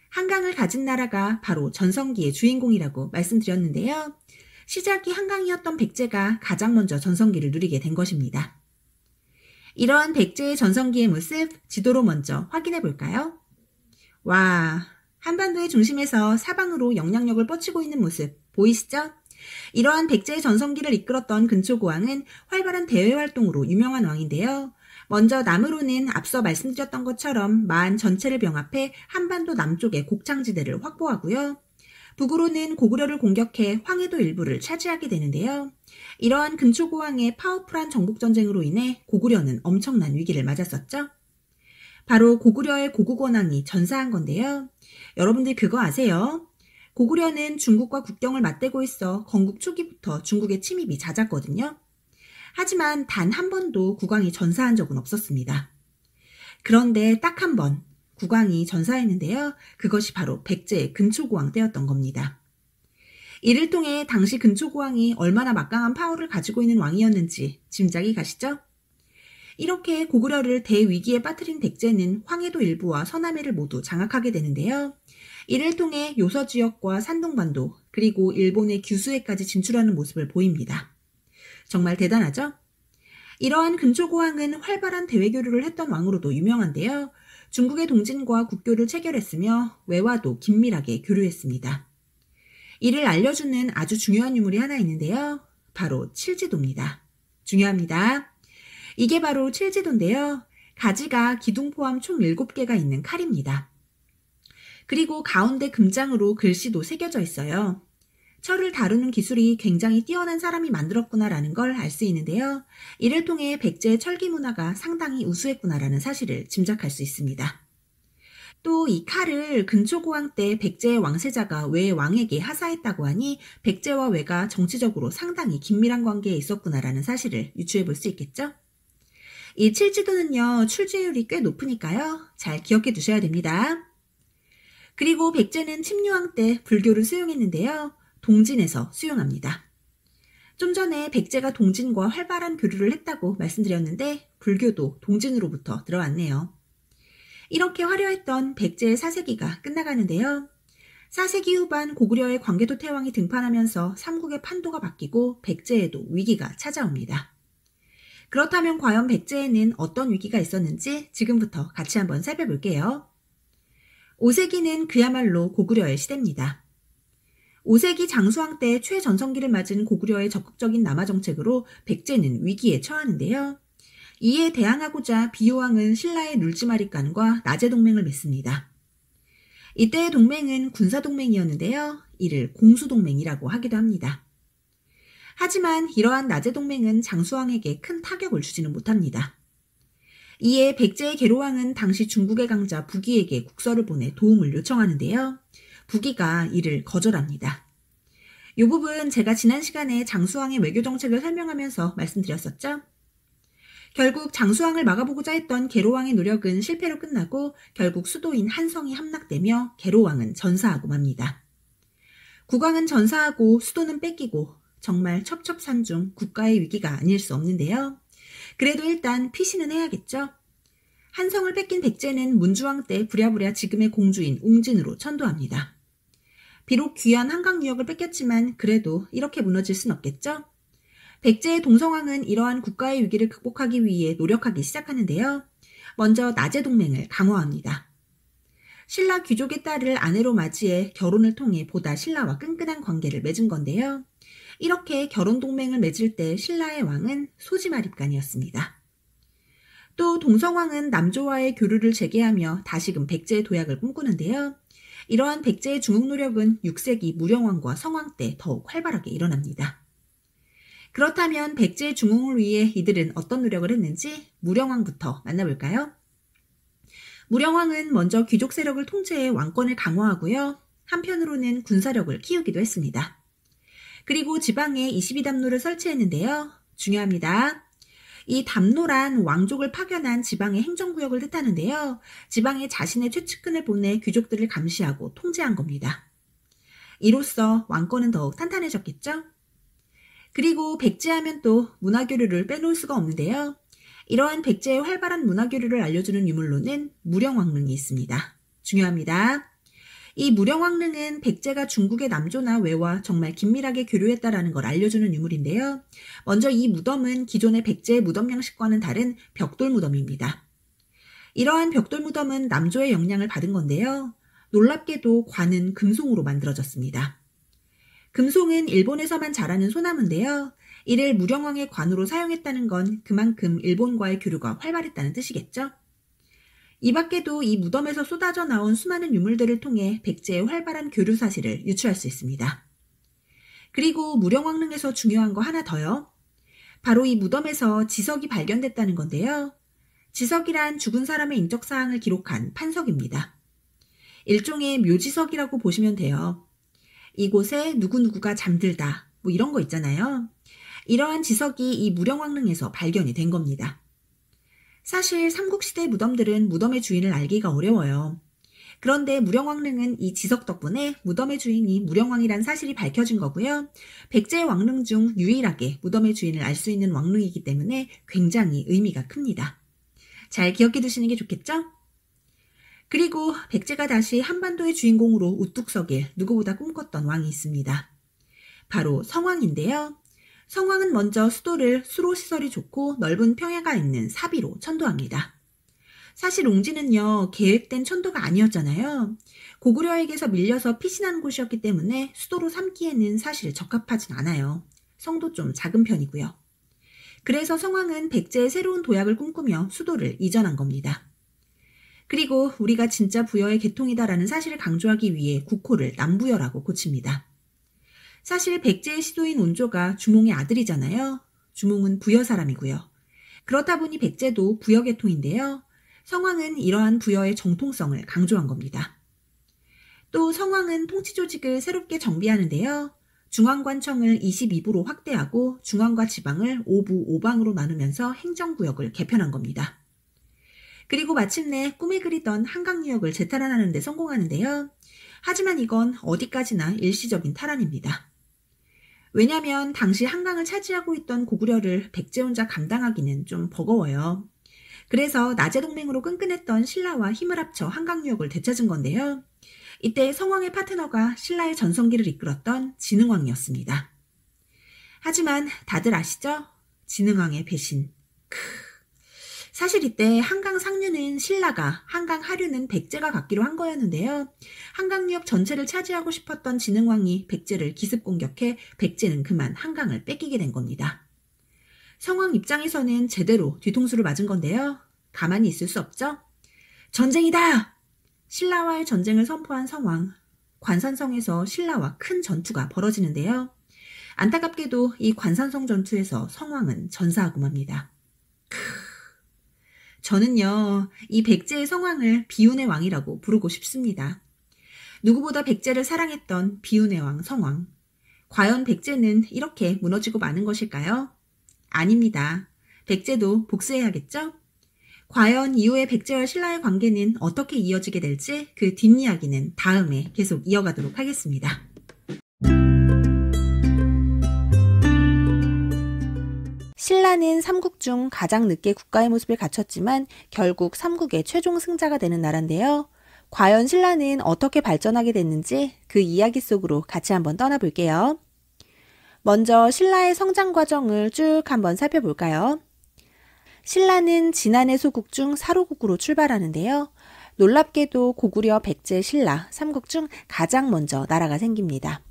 한강을 가진 나라가 바로 전성기의 주인공이라고 말씀드렸는데요. 시작이 한강이었던 백제가 가장 먼저 전성기를 누리게 된 것입니다. 이러한 백제의 전성기의 모습 지도로 먼저 확인해 볼까요? 와, 한반도의 중심에서 사방으로 영향력을 뻗치고 있는 모습 보이시죠? 이러한 백제의 전성기를 이끌었던 근초고왕은 활발한 대외 활동으로 유명한 왕인데요. 먼저 남으로는 앞서 말씀드렸던 것처럼 마한 전체를 병합해 한반도 남쪽의 곡창지대를 확보하고요. 북으로는 고구려를 공격해 황해도 일부를 차지하게 되는데요. 이러한 근초고왕의 파워풀한 정복전쟁으로 인해 고구려는 엄청난 위기를 맞았었죠. 바로 고구려의 고국원왕이 전사한 건데요. 여러분들 그거 아세요? 고구려는 중국과 국경을 맞대고 있어 건국 초기부터 중국의 침입이 잦았거든요. 하지만 단 한 번도 국왕이 전사한 적은 없었습니다. 그런데 딱 한 번 국왕이 전사했는데요. 그것이 바로 백제의 근초고왕 때였던 겁니다. 이를 통해 당시 근초고왕이 얼마나 막강한 파워를 가지고 있는 왕이었는지 짐작이 가시죠? 이렇게 고구려를 대위기에 빠뜨린 백제는 황해도 일부와 서남해를 모두 장악하게 되는데요. 이를 통해 요서 지역과 산동반도 그리고 일본의 규수해까지 진출하는 모습을 보입니다. 정말 대단하죠? 이러한 근초고왕은 활발한 대외교류를 했던 왕으로도 유명한데요. 중국의 동진과 국교를 체결했으며 외와도 긴밀하게 교류했습니다. 이를 알려주는 아주 중요한 유물이 하나 있는데요. 바로 칠지도입니다. 중요합니다. 이게 바로 칠지도인데요. 가지가 기둥 포함 총 7개가 있는 칼입니다. 그리고 가운데 금장으로 글씨도 새겨져 있어요. 철을 다루는 기술이 굉장히 뛰어난 사람이 만들었구나라는 걸 알 수 있는데요. 이를 통해 백제의 철기 문화가 상당히 우수했구나라는 사실을 짐작할 수 있습니다. 또 이 칼을 근초고왕 때 백제의 왕세자가 외 왕에게 하사했다고 하니 백제와 외가 정치적으로 상당히 긴밀한 관계에 있었구나라는 사실을 유추해 볼 수 있겠죠? 이 칠지도는요, 출제율이 꽤 높으니까요. 잘 기억해 두셔야 됩니다. 그리고 백제는 침류왕 때 불교를 수용했는데요. 동진에서 수용합니다. 좀 전에 백제가 동진과 활발한 교류를 했다고 말씀드렸는데 불교도 동진으로부터 들어왔네요. 이렇게 화려했던 백제의 4세기가 끝나가는데요. 4세기 후반 고구려의 광개도 태왕이 등판하면서 삼국의 판도가 바뀌고 백제에도 위기가 찾아옵니다. 그렇다면 과연 백제에는 어떤 위기가 있었는지 지금부터 같이 한번 살펴볼게요. 5세기는 그야말로 고구려의 시대입니다. 5세기 장수왕 때 최전성기를 맞은 고구려의 적극적인 남하 정책으로 백제는 위기에 처하는데요. 이에 대항하고자 비효왕은 신라의 눌지마리간과 나제 동맹을 맺습니다. 이때의 동맹은 군사동맹이었는데요. 이를 공수동맹이라고 하기도 합니다. 하지만 이러한 나제 동맹은 장수왕에게 큰 타격을 주지는 못합니다. 이에 백제의 계로왕은 당시 중국의 강자 부기에게 국서를 보내 도움을 요청하는데요. 부기가 이를 거절합니다. 이 부분 제가 지난 시간에 장수왕의 외교정책을 설명하면서 말씀드렸었죠? 결국 장수왕을 막아보고자 했던 계로왕의 노력은 실패로 끝나고 결국 수도인 한성이 함락되며 계로왕은 전사하고 맙니다. 국왕은 전사하고 수도는 뺏기고 정말 첩첩산중 국가의 위기가 아닐 수 없는데요. 그래도 일단 피신은 해야겠죠? 한성을 뺏긴 백제는 문주왕 때 부랴부랴 지금의 공주인 웅진으로 천도합니다. 비록 귀한 한강유역을 뺏겼지만 그래도 이렇게 무너질 순 없겠죠? 백제의 동성왕은 이러한 국가의 위기를 극복하기 위해 노력하기 시작하는데요. 먼저 나제 동맹을 강화합니다. 신라 귀족의 딸을 아내로 맞이해 결혼을 통해 보다 신라와 끈끈한 관계를 맺은 건데요. 이렇게 결혼 동맹을 맺을 때 신라의 왕은 소지마립간이었습니다. 또 동성왕은 남조와의 교류를 재개하며 다시금 백제의 도약을 꿈꾸는데요. 이러한 백제의 중흥 노력은 6세기 무령왕과 성왕 때 더욱 활발하게 일어납니다. 그렇다면 백제의 중흥을 위해 이들은 어떤 노력을 했는지 무령왕부터 만나볼까요? 무령왕은 먼저 귀족 세력을 통제해 왕권을 강화하고요. 한편으로는 군사력을 키우기도 했습니다. 그리고 지방에 22담로를 설치했는데요. 중요합니다. 이 담로란 왕족을 파견한 지방의 행정구역을 뜻하는데요. 지방에 자신의 최측근을 보내 귀족들을 감시하고 통제한 겁니다. 이로써 왕권은 더욱 탄탄해졌겠죠? 그리고 백제하면 또 문화교류를 빼놓을 수가 없는데요. 이러한 백제의 활발한 문화교류를 알려주는 유물로는 무령왕릉이 있습니다. 중요합니다. 이 무령왕릉은 백제가 중국의 남조나 외와 정말 긴밀하게 교류했다라는 걸 알려주는 유물인데요. 먼저 이 무덤은 기존의 백제의 무덤 양식과는 다른 벽돌 무덤입니다. 이러한 벽돌 무덤은 남조의 영향을 받은 건데요. 놀랍게도 관은 금송으로 만들어졌습니다. 금송은 일본에서만 자라는 소나무인데요. 이를 무령왕의 관으로 사용했다는 건 그만큼 일본과의 교류가 활발했다는 뜻이겠죠? 이 밖에도 이 무덤에서 쏟아져 나온 수많은 유물들을 통해 백제의 활발한 교류 사실을 유추할 수 있습니다. 그리고 무령왕릉에서 중요한 거 하나 더요. 바로 이 무덤에서 지석이 발견됐다는 건데요. 지석이란 죽은 사람의 인적사항을 기록한 판석입니다. 일종의 묘지석이라고 보시면 돼요. 이곳에 누구누구가 잠들다 뭐 이런 거 있잖아요. 이러한 지석이 이 무령왕릉에서 발견이 된 겁니다. 사실 삼국시대 무덤들은 무덤의 주인을 알기가 어려워요. 그런데 무령왕릉은 이 지석 덕분에 무덤의 주인이 무령왕이란 사실이 밝혀진 거고요. 백제의 왕릉 중 유일하게 무덤의 주인을 알 수 있는 왕릉이기 때문에 굉장히 의미가 큽니다. 잘 기억해 두시는 게 좋겠죠? 그리고 백제가 다시 한반도의 주인공으로 우뚝 서길 누구보다 꿈꿨던 왕이 있습니다. 바로 성왕인데요. 성왕은 먼저 수도를 수로시설이 좋고 넓은 평야가 있는 사비로 천도합니다. 사실 옹진은요, 계획된 천도가 아니었잖아요. 고구려에게서 밀려서 피신한 곳이었기 때문에 수도로 삼기에는 사실 적합하진 않아요. 성도 좀 작은 편이고요. 그래서 성왕은 백제의 새로운 도약을 꿈꾸며 수도를 이전한 겁니다. 그리고 우리가 진짜 부여의 계통이다라는 사실을 강조하기 위해 국호를 남부여라고 고칩니다. 사실 백제의 시도인 온조가 주몽의 아들이잖아요. 주몽은 부여 사람이고요. 그렇다 보니 백제도 부여 계통인데요. 성왕은 이러한 부여의 정통성을 강조한 겁니다. 또 성왕은 통치 조직을 새롭게 정비하는데요. 중앙관청을 22부로 확대하고 중앙과 지방을 5부 5방으로 나누면서 행정구역을 개편한 겁니다. 그리고 마침내 꿈에 그리던 한강유역을 재탈환하는 데 성공하는데요. 하지만 이건 어디까지나 일시적인 탈환입니다. 왜냐하면 당시 한강을 차지하고 있던 고구려를 백제 혼자 감당하기는 좀 버거워요. 그래서 나제동맹으로 끈끈했던 신라와 힘을 합쳐 한강유역을 되찾은 건데요. 이때 성왕의 파트너가 신라의 전성기를 이끌었던 진흥왕이었습니다. 하지만 다들 아시죠? 진흥왕의 배신. 사실 이때 한강 상류는 신라가, 한강 하류는 백제가 갖기로 한 거였는데요. 한강유역 전체를 차지하고 싶었던 진흥왕이 백제를 기습 공격해 백제는 그만 한강을 뺏기게 된 겁니다. 성왕 입장에서는 제대로 뒤통수를 맞은 건데요. 가만히 있을 수 없죠? 전쟁이다! 신라와의 전쟁을 선포한 성왕. 관산성에서 신라와 큰 전투가 벌어지는데요. 안타깝게도 이 관산성 전투에서 성왕은 전사하고 맙니다. 저는요, 이 백제의 성왕을 비운의 왕이라고 부르고 싶습니다. 누구보다 백제를 사랑했던 비운의 왕 성왕. 과연 백제는 이렇게 무너지고 마는 것일까요? 아닙니다. 백제도 복수해야겠죠? 과연 이후에 백제와 신라의 관계는 어떻게 이어지게 될지 그 뒷이야기는 다음에 계속 이어가도록 하겠습니다. 신라는 삼국 중 가장 늦게 국가의 모습을 갖췄지만 결국 삼국의 최종 승자가 되는 나라인데요. 과연 신라는 어떻게 발전하게 됐는지 그 이야기 속으로 같이 한번 떠나볼게요. 먼저 신라의 성장 과정을 쭉 한번 살펴볼까요? 신라는 진안의 소국 중 사로국으로 출발하는데요. 놀랍게도 고구려, 백제, 신라, 삼국 중 가장 먼저 나라가 생깁니다.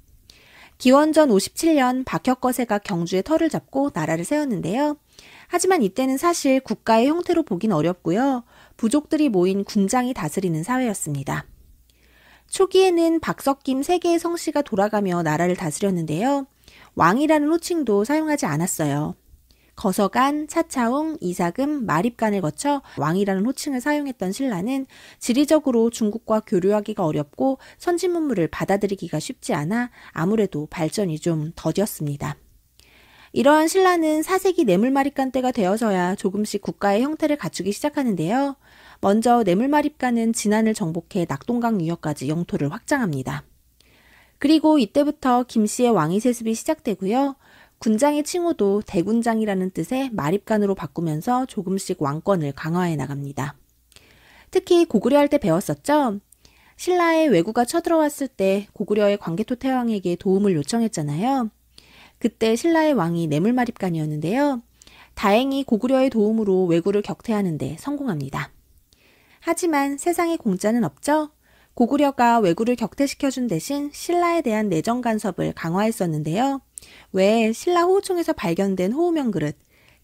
기원전 57년 박혁거세가 경주에 터를 잡고 나라를 세웠는데요. 하지만 이때는 사실 국가의 형태로 보긴 어렵고요. 부족들이 모인 군장이 다스리는 사회였습니다. 초기에는 박석김 3개의 성씨가 돌아가며 나라를 다스렸는데요. 왕이라는 호칭도 사용하지 않았어요. 거서간, 차차웅, 이사금, 마립간을 거쳐 왕이라는 호칭을 사용했던 신라는 지리적으로 중국과 교류하기가 어렵고 선진 문물을 받아들이기가 쉽지 않아 아무래도 발전이 좀 더뎠습니다. 이러한 신라는 4세기 뇌물마립간 때가 되어서야 조금씩 국가의 형태를 갖추기 시작하는데요. 먼저 뇌물마립간은 진안을 정복해 낙동강 유역까지 영토를 확장합니다. 그리고 이때부터 김씨의 왕위 세습이 시작되고요. 군장의 칭호도 대군장이라는 뜻의 마립간으로 바꾸면서 조금씩 왕권을 강화해 나갑니다. 특히 고구려 할 때 배웠었죠? 신라의 왜구가 쳐들어왔을 때 고구려의 광개토태왕에게 도움을 요청했잖아요. 그때 신라의 왕이 뇌물마립간이었는데요. 다행히 고구려의 도움으로 왜구를 격퇴하는 데 성공합니다. 하지만 세상에 공짜는 없죠? 고구려가 왜구를 격퇴시켜준 대신 신라에 대한 내정 간섭을 강화했었는데요. 왜 신라 호우총에서 발견된 호우명 그릇,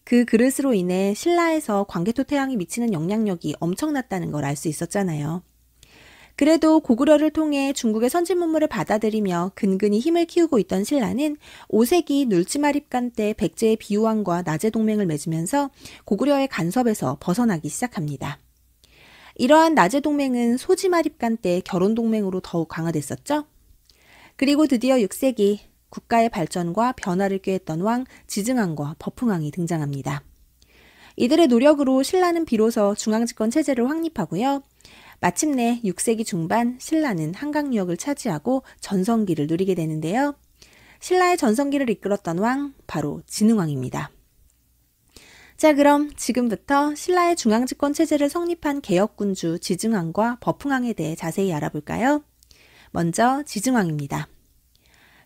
그 그릇으로 인해 신라에서 광개토태왕이 미치는 영향력이 엄청났다는 걸 알 수 있었잖아요. 그래도 고구려를 통해 중국의 선진 문물을 받아들이며 근근히 힘을 키우고 있던 신라는 5세기 눌지마립간 때 백제의 비우왕과 나제 동맹을 맺으면서 고구려의 간섭에서 벗어나기 시작합니다. 이러한 나제 동맹은 소지마립간 때 결혼 동맹으로 더욱 강화됐었죠. 그리고 드디어 6세기 국가의 발전과 변화를 꾀했던 왕 지증왕과 버풍왕이 등장합니다. 이들의 노력으로 신라는 비로소 중앙집권 체제를 확립하고요. 마침내 6세기 중반 신라는 한강 유역을 차지하고 전성기를 누리게 되는데요. 신라의 전성기를 이끌었던 왕 바로 진흥왕입니다. 자, 그럼 지금부터 신라의 중앙집권 체제를 성립한 개혁군주 지증왕과 버풍왕에 대해 자세히 알아볼까요? 먼저 지증왕입니다.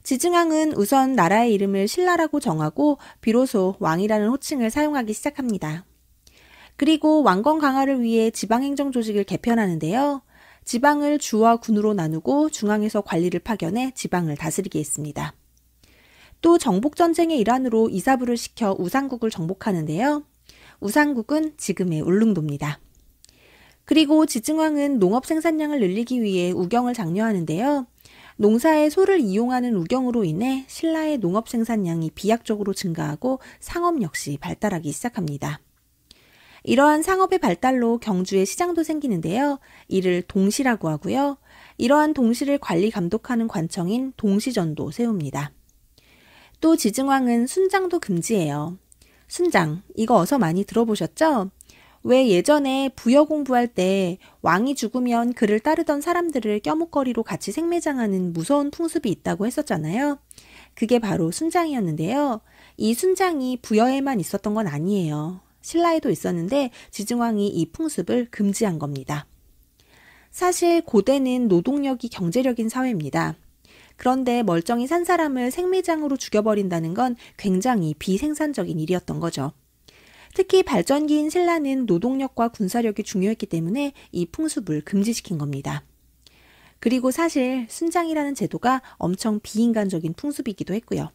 지증왕은 우선 나라의 이름을 신라라고 정하고 비로소 왕이라는 호칭을 사용하기 시작합니다. 그리고 왕권 강화를 위해 지방행정 조직을 개편하는데요. 지방을 주와 군으로 나누고 중앙에서 관리를 파견해 지방을 다스리게 했습니다. 또 정복전쟁의 일환으로 이사부를 시켜 우상국을 정복하는데요. 우상국은 지금의 울릉도입니다. 그리고 지증왕은 농업 생산량을 늘리기 위해 우경을 장려하는데요. 농사에 소를 이용하는 우경으로 인해 신라의 농업 생산량이 비약적으로 증가하고 상업 역시 발달하기 시작합니다. 이러한 상업의 발달로 경주에 시장도 생기는데요. 이를 동시라고 하고요. 이러한 동시를 관리 감독하는 관청인 동시전도 세웁니다. 또 지증왕은 순장도 금지해요. 순장, 이거 어서 많이 들어보셨죠? 왜 예전에 부여 공부할 때 왕이 죽으면 그를 따르던 사람들을 껴목걸이로 같이 생매장하는 무서운 풍습이 있다고 했었잖아요. 그게 바로 순장이었는데요. 이 순장이 부여에만 있었던 건 아니에요. 신라에도 있었는데 지증왕이 이 풍습을 금지한 겁니다. 사실 고대는 노동력이 경제력인 사회입니다. 그런데 멀쩡히 산 사람을 생매장으로 죽여버린다는 건 굉장히 비생산적인 일이었던 거죠. 특히 발전기인 신라는 노동력과 군사력이 중요했기 때문에 이 풍습을 금지시킨 겁니다. 그리고 사실 순장이라는 제도가 엄청 비인간적인 풍습이기도 했고요.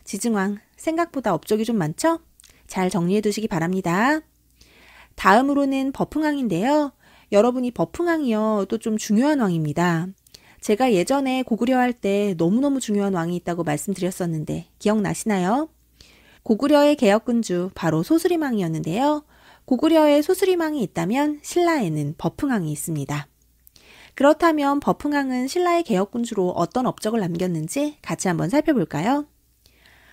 지증왕, 생각보다 업적이 좀 많죠? 잘 정리해 두시기 바랍니다. 다음으로는 버풍왕인데요. 여러분이 버풍왕이요, 또 좀 중요한 왕입니다. 제가 예전에 고구려 할 때 너무너무 중요한 왕이 있다고 말씀드렸었는데 기억나시나요? 고구려의 개혁군주 바로 소수림왕이었는데요. 고구려에 소수림왕이 있다면 신라에는 버풍왕이 있습니다. 그렇다면 버풍왕은 신라의 개혁군주로 어떤 업적을 남겼는지 같이 한번 살펴볼까요?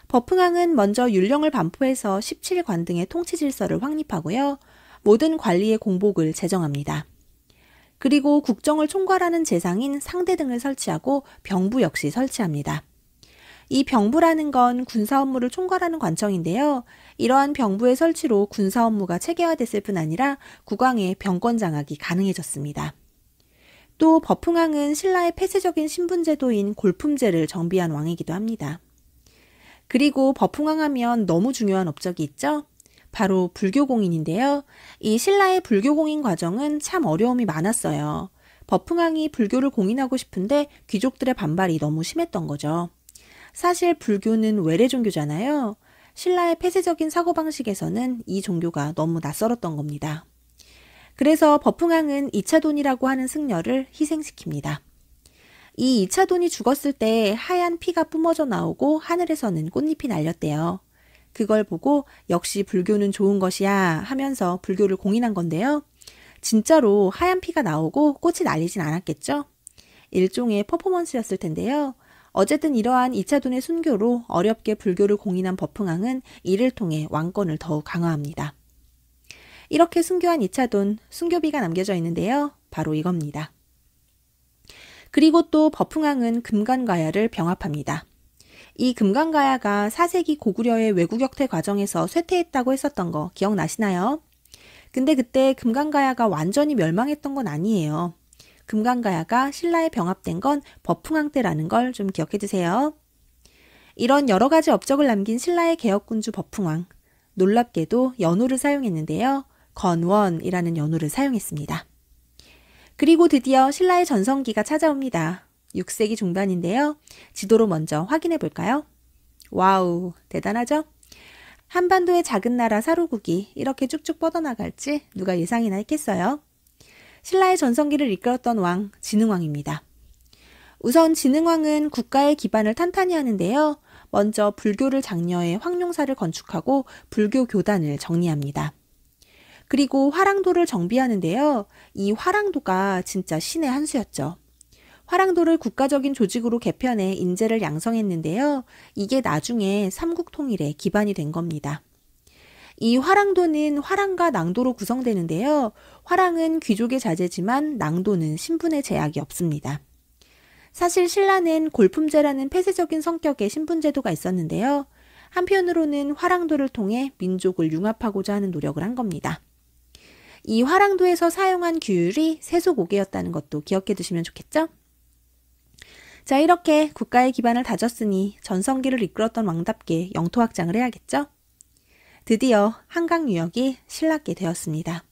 버풍왕은 먼저 율령을 반포해서 17관 등의 통치 질서를 확립하고요. 모든 관리의 공복을 제정합니다. 그리고 국정을 총괄하는 재상인 상대 등을 설치하고 병부 역시 설치합니다. 이 병부라는 건 군사 업무를 총괄하는 관청인데요. 이러한 병부의 설치로 군사 업무가 체계화됐을 뿐 아니라 국왕의 병권 장악이 가능해졌습니다. 또 버풍왕은 신라의 폐쇄적인 신분제도인 골품제를 정비한 왕이기도 합니다. 그리고 버풍왕 하면 너무 중요한 업적이 있죠? 바로 불교공인인데요. 이 신라의 불교공인 과정은 참 어려움이 많았어요. 버풍왕이 불교를 공인하고 싶은데 귀족들의 반발이 너무 심했던 거죠. 사실 불교는 외래 종교잖아요. 신라의 폐쇄적인 사고방식에서는 이 종교가 너무 낯설었던 겁니다. 그래서 버풍왕은 이차돈이라고 하는 승려를 희생시킵니다. 이 이차돈이 죽었을 때 하얀 피가 뿜어져 나오고 하늘에서는 꽃잎이 날렸대요. 그걸 보고 역시 불교는 좋은 것이야 하면서 불교를 공인한 건데요. 진짜로 하얀 피가 나오고 꽃이 날리진 않았겠죠? 일종의 퍼포먼스였을 텐데요. 어쨌든 이러한 이차돈의 순교로 어렵게 불교를 공인한 버풍왕은 이를 통해 왕권을 더욱 강화합니다. 이렇게 순교한 이차돈, 순교비가 남겨져 있는데요. 바로 이겁니다. 그리고 또 버풍왕은 금관가야를 병합합니다. 이 금관가야가 4세기 고구려의 외국역퇴 과정에서 쇠퇴했다고 했었던 거 기억나시나요? 근데 그때 금관가야가 완전히 멸망했던 건 아니에요. 금관가야가 신라에 병합된 건 버풍왕 때라는 걸 좀 기억해 두세요. 이런 여러 가지 업적을 남긴 신라의 개혁군주 버풍왕. 놀랍게도 연호를 사용했는데요. 건원이라는 연호를 사용했습니다. 그리고 드디어 신라의 전성기가 찾아옵니다. 6세기 중반인데요. 지도로 먼저 확인해 볼까요? 와우, 대단하죠? 한반도의 작은 나라 사로국이 이렇게 쭉쭉 뻗어나갈지 누가 예상이나 했겠어요? 신라의 전성기를 이끌었던 왕, 진흥왕입니다. 우선 진흥왕은 국가의 기반을 탄탄히 하는데요. 먼저 불교를 장려해 황룡사를 건축하고 불교 교단을 정리합니다. 그리고 화랑도를 정비하는데요. 이 화랑도가 진짜 신의 한 수였죠. 화랑도를 국가적인 조직으로 개편해 인재를 양성했는데요. 이게 나중에 삼국통일의 기반이 된 겁니다. 이 화랑도는 화랑과 낭도로 구성되는데요. 화랑은 귀족의 자제지만 낭도는 신분의 제약이 없습니다. 사실 신라는 골품제라는 폐쇄적인 성격의 신분제도가 있었는데요. 한편으로는 화랑도를 통해 민족을 융합하고자 하는 노력을 한 겁니다. 이 화랑도에서 사용한 규율이 세속오개였다는 것도 기억해 두시면 좋겠죠? 자, 이렇게 국가의 기반을 다졌으니 전성기를 이끌었던 왕답게 영토 확장을 해야겠죠? 드디어 한강 유역이 신라께 되었습니다.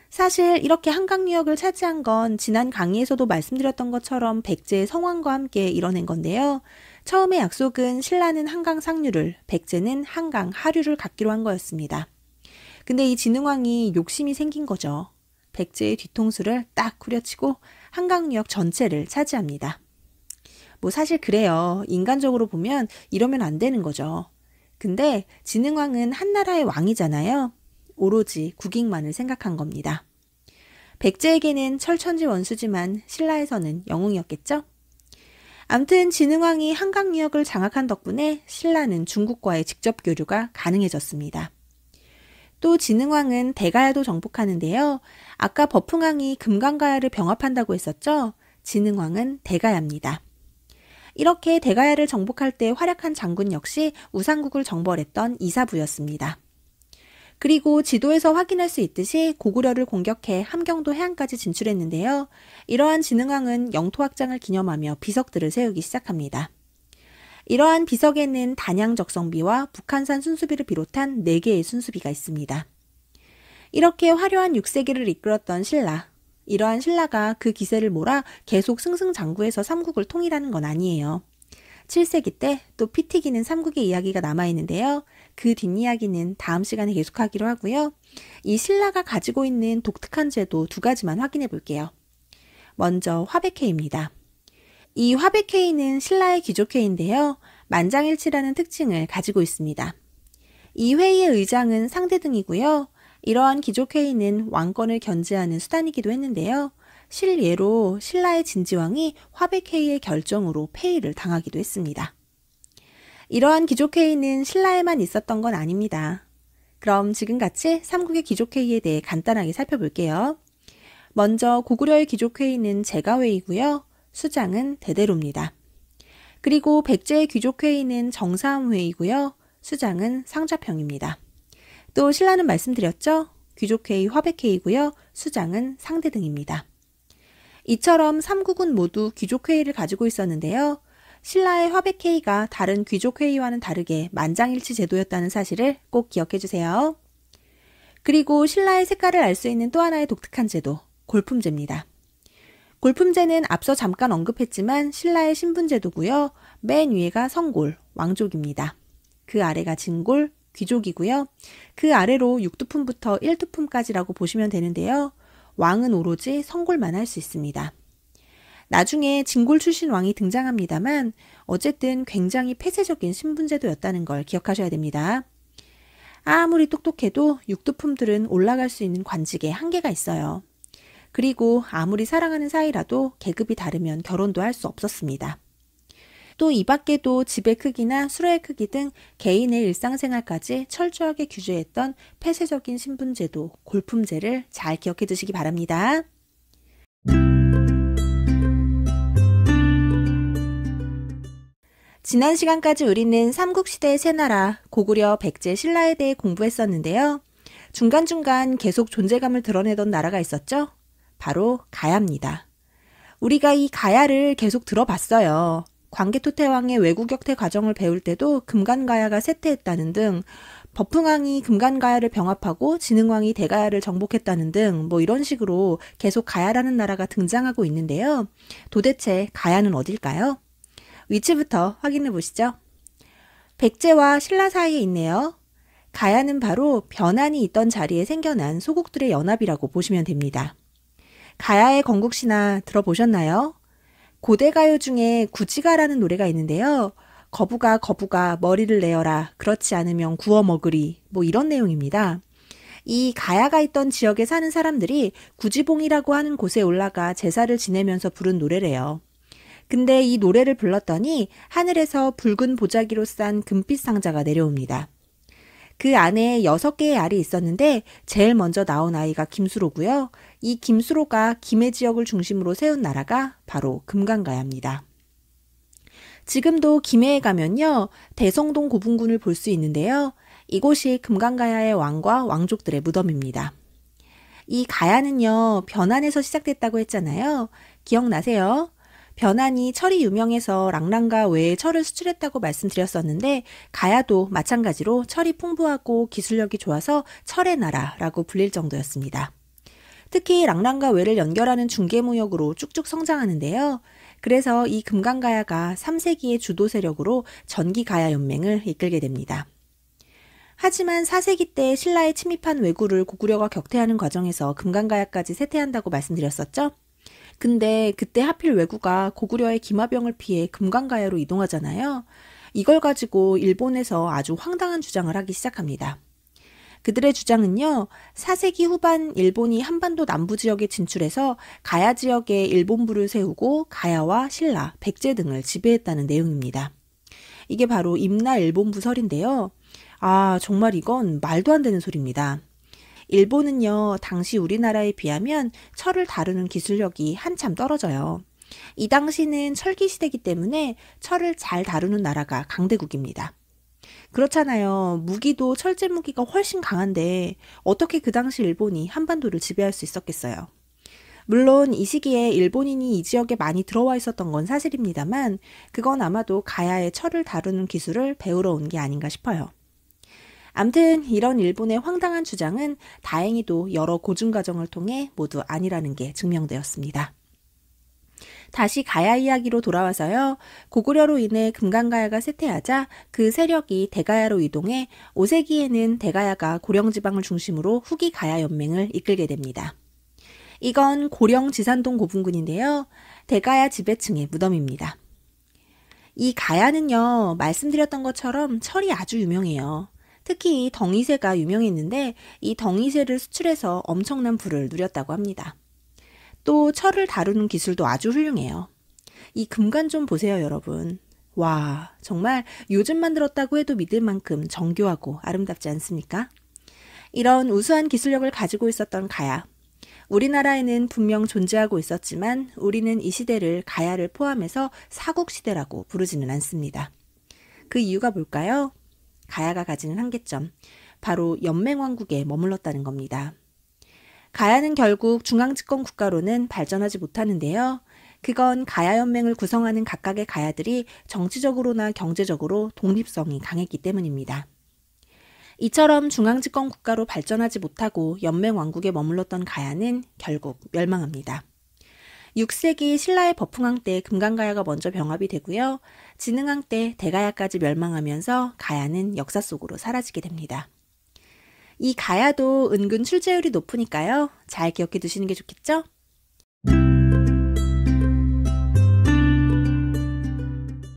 사실 이렇게 한강 유역을 차지한 건 지난 강의에서도 말씀드렸던 것처럼 백제의 성왕과 함께 이뤄낸 건데요. 처음에 약속은 신라는 한강 상류를, 백제는 한강 하류를 갖기로 한 거였습니다. 근데 이 진흥왕이 욕심이 생긴 거죠. 백제의 뒤통수를 딱 후려치고 한강 유역 전체를 차지합니다. 뭐 사실 그래요. 인간적으로 보면 이러면 안 되는 거죠. 근데 진흥왕은 한나라의 왕이잖아요. 오로지 국익만을 생각한 겁니다. 백제에게는 철천지 원수지만 신라에서는 영웅이었겠죠? 암튼 진흥왕이 한강 유역을 장악한 덕분에 신라는 중국과의 직접 교류가 가능해졌습니다. 또 진흥왕은 대가야도 정복하는데요. 아까 버풍왕이 금강가야를 병합한다고 했었죠? 진흥왕은 대가야입니다. 이렇게 대가야를 정복할 때 활약한 장군 역시 우상국을 정벌했던 이사부였습니다. 그리고 지도에서 확인할 수 있듯이 고구려를 공격해 함경도 해안까지 진출했는데요. 이러한 진흥왕은 영토 확장을 기념하며 비석들을 세우기 시작합니다. 이러한 비석에는 단양 적성비와 북한산 순수비를 비롯한 4개의 순수비가 있습니다. 이렇게 화려한 6세기를 이끌었던 신라. 이러한 신라가 그 기세를 몰아 계속 승승장구해서 삼국을 통일하는 건 아니에요. 7세기 때 또 피 튀기는 삼국의 이야기가 남아있는데요. 그 뒷이야기는 다음 시간에 계속하기로 하고요. 이 신라가 가지고 있는 독특한 제도 2가지만 확인해 볼게요. 먼저 화백회의입니다. 이 화백회의는 신라의 귀족회의인데요. 만장일치라는 특징을 가지고 있습니다. 이 회의의 의장은 상대등이고요. 이러한 귀족회의는 왕권을 견제하는 수단이기도 했는데요. 실예로 신라의 진지왕이 화백회의의 결정으로 폐위를 당하기도 했습니다. 이러한 귀족회의는 신라에만 있었던 건 아닙니다. 그럼 지금같이 삼국의 귀족회의에 대해 간단하게 살펴볼게요. 먼저 고구려의 귀족회의는 제가회의고요. 수장은 대대로입니다. 그리고 백제의 귀족회의는 정사함회의고요. 수장은 상좌평입니다. 또 신라는 말씀드렸죠? 귀족회의 화백회의고요. 수장은 상대등입니다. 이처럼 삼국은 모두 귀족회의를 가지고 있었는데요. 신라의 화백회의가 다른 귀족회의와는 다르게 만장일치 제도였다는 사실을 꼭 기억해 주세요. 그리고 신라의 색깔을 알 수 있는 또 하나의 독특한 제도, 골품제입니다. 골품제는 앞서 잠깐 언급했지만 신라의 신분제도고요. 맨 위에가 성골, 왕족입니다. 그 아래가 진골, 귀족이고요. 그 아래로 6두품부터 1두품까지라고 보시면 되는데요. 왕은 오로지 성골만 할 수 있습니다. 나중에 진골 출신 왕이 등장합니다만 어쨌든 굉장히 폐쇄적인 신분제도였다는 걸 기억하셔야 됩니다. 아무리 똑똑해도 6두품들은 올라갈 수 있는 관직에 한계가 있어요. 그리고 아무리 사랑하는 사이라도 계급이 다르면 결혼도 할 수 없었습니다. 또 이 밖에도 집의 크기나 수레의 크기 등 개인의 일상생활까지 철저하게 규제했던 폐쇄적인 신분제도, 골품제를 잘 기억해 두시기 바랍니다. 지난 시간까지 우리는 삼국시대의 세 나라, 고구려, 백제, 신라에 대해 공부했었는데요. 중간중간 계속 존재감을 드러내던 나라가 있었죠? 바로 가야입니다. 우리가 이 가야를 계속 들어봤어요. 광개토태왕의 외구격퇴 과정을 배울 때도 금간가야가 쇠퇴했다는 등, 버풍왕이 금간가야를 병합하고 진흥왕이 대가야를 정복했다는 등 뭐 이런 식으로 계속 가야라는 나라가 등장하고 있는데요. 도대체 가야는 어딜까요? 위치부터 확인해 보시죠. 백제와 신라 사이에 있네요. 가야는 바로 변환이 있던 자리에 생겨난 소국들의 연합이라고 보시면 됩니다. 가야의 건국신화 들어보셨나요? 고대 가요 중에 구지가라는 노래가 있는데요. 거부가 머리를 내어라. 그렇지 않으면 구워 먹으리. 뭐 이런 내용입니다. 이 가야가 있던 지역에 사는 사람들이 구지봉이라고 하는 곳에 올라가 제사를 지내면서 부른 노래래요. 근데 이 노래를 불렀더니 하늘에서 붉은 보자기로 싼 금빛 상자가 내려옵니다. 그 안에 6개의 알이 있었는데 제일 먼저 나온 아이가 김수로고요. 이 김수로가 김해 지역을 중심으로 세운 나라가 바로 금강가야입니다. 지금도 김해에 가면요. 대성동 고분군을 볼 수 있는데요. 이곳이 금강가야의 왕과 왕족들의 무덤입니다. 이 가야는요. 변환에서 시작됐다고 했잖아요. 기억나세요? 변한이 철이 유명해서 랑랑가 외에 철을 수출했다고 말씀드렸었는데 가야도 마찬가지로 철이 풍부하고 기술력이 좋아서 철의 나라라고 불릴 정도였습니다. 특히 랑랑과 외를 연결하는 중개무역으로 쭉쭉 성장하는데요. 그래서 이 금강가야가 3세기의 주도 세력으로 전기가야연맹을 이끌게 됩니다. 하지만 4세기 때 신라에 침입한 왜구를 고구려가 격퇴하는 과정에서 금강가야까지 쇠퇴한다고 말씀드렸었죠? 근데 그때 하필 왜구가 고구려의 기마병을 피해 금강가야로 이동하잖아요. 이걸 가지고 일본에서 아주 황당한 주장을 하기 시작합니다. 그들의 주장은요, 4세기 후반 일본이 한반도 남부 지역에 진출해서 가야 지역에 일본부를 세우고 가야와 신라, 백제 등을 지배했다는 내용입니다. 이게 바로 임나 일본부설인데요. 정말 이건 말도 안 되는 소리입니다. 일본은요, 당시 우리나라에 비하면 철을 다루는 기술력이 한참 떨어져요. 이 당시는 철기 시대이기 때문에 철을 잘 다루는 나라가 강대국입니다. 그렇잖아요. 무기도 철제 무기가 훨씬 강한데 어떻게 그 당시 일본이 한반도를 지배할 수 있었겠어요. 물론 이 시기에 일본인이 이 지역에 많이 들어와 있었던 건 사실입니다만 그건 아마도 가야의 철을 다루는 기술을 배우러 온 게 아닌가 싶어요. 암튼 이런 일본의 황당한 주장은 다행히도 여러 고증 과정을 통해 모두 아니라는 게 증명되었습니다. 다시 가야 이야기로 돌아와서요. 고구려로 인해 금강가야가 쇠퇴하자 그 세력이 대가야로 이동해 5세기에는 대가야가 고령지방을 중심으로 후기 가야 연맹을 이끌게 됩니다. 이건 고령 지산동 고분군인데요. 대가야 지배층의 무덤입니다. 이 가야는요. 말씀드렸던 것처럼 철이 아주 유명해요. 특히 덩이새가 유명했는데 이 덩이새를 수출해서 엄청난 부를 누렸다고 합니다. 또 철을 다루는 기술도 아주 훌륭해요. 이 금관 좀 보세요, 여러분. 와, 정말 요즘 만들었다고 해도 믿을 만큼 정교하고 아름답지 않습니까? 이런 우수한 기술력을 가지고 있었던 가야. 우리나라에는 분명 존재하고 있었지만 우리는 이 시대를 가야를 포함해서 사국시대라고 부르지는 않습니다. 그 이유가 뭘까요? 가야가 가지는 한계점, 바로 연맹왕국에 머물렀다는 겁니다. 가야는 결국 중앙집권 국가로는 발전하지 못하는데요. 그건 가야연맹을 구성하는 각각의 가야들이 정치적으로나 경제적으로 독립성이 강했기 때문입니다. 이처럼 중앙집권 국가로 발전하지 못하고 연맹왕국에 머물렀던 가야는 결국 멸망합니다. 6세기 신라의 버풍왕 때 금강가야가 먼저 병합이 되고요. 진흥왕 때 대가야까지 멸망하면서 가야는 역사 속으로 사라지게 됩니다. 이 가야도 은근 출제율이 높으니까요. 잘 기억해 두시는 게 좋겠죠?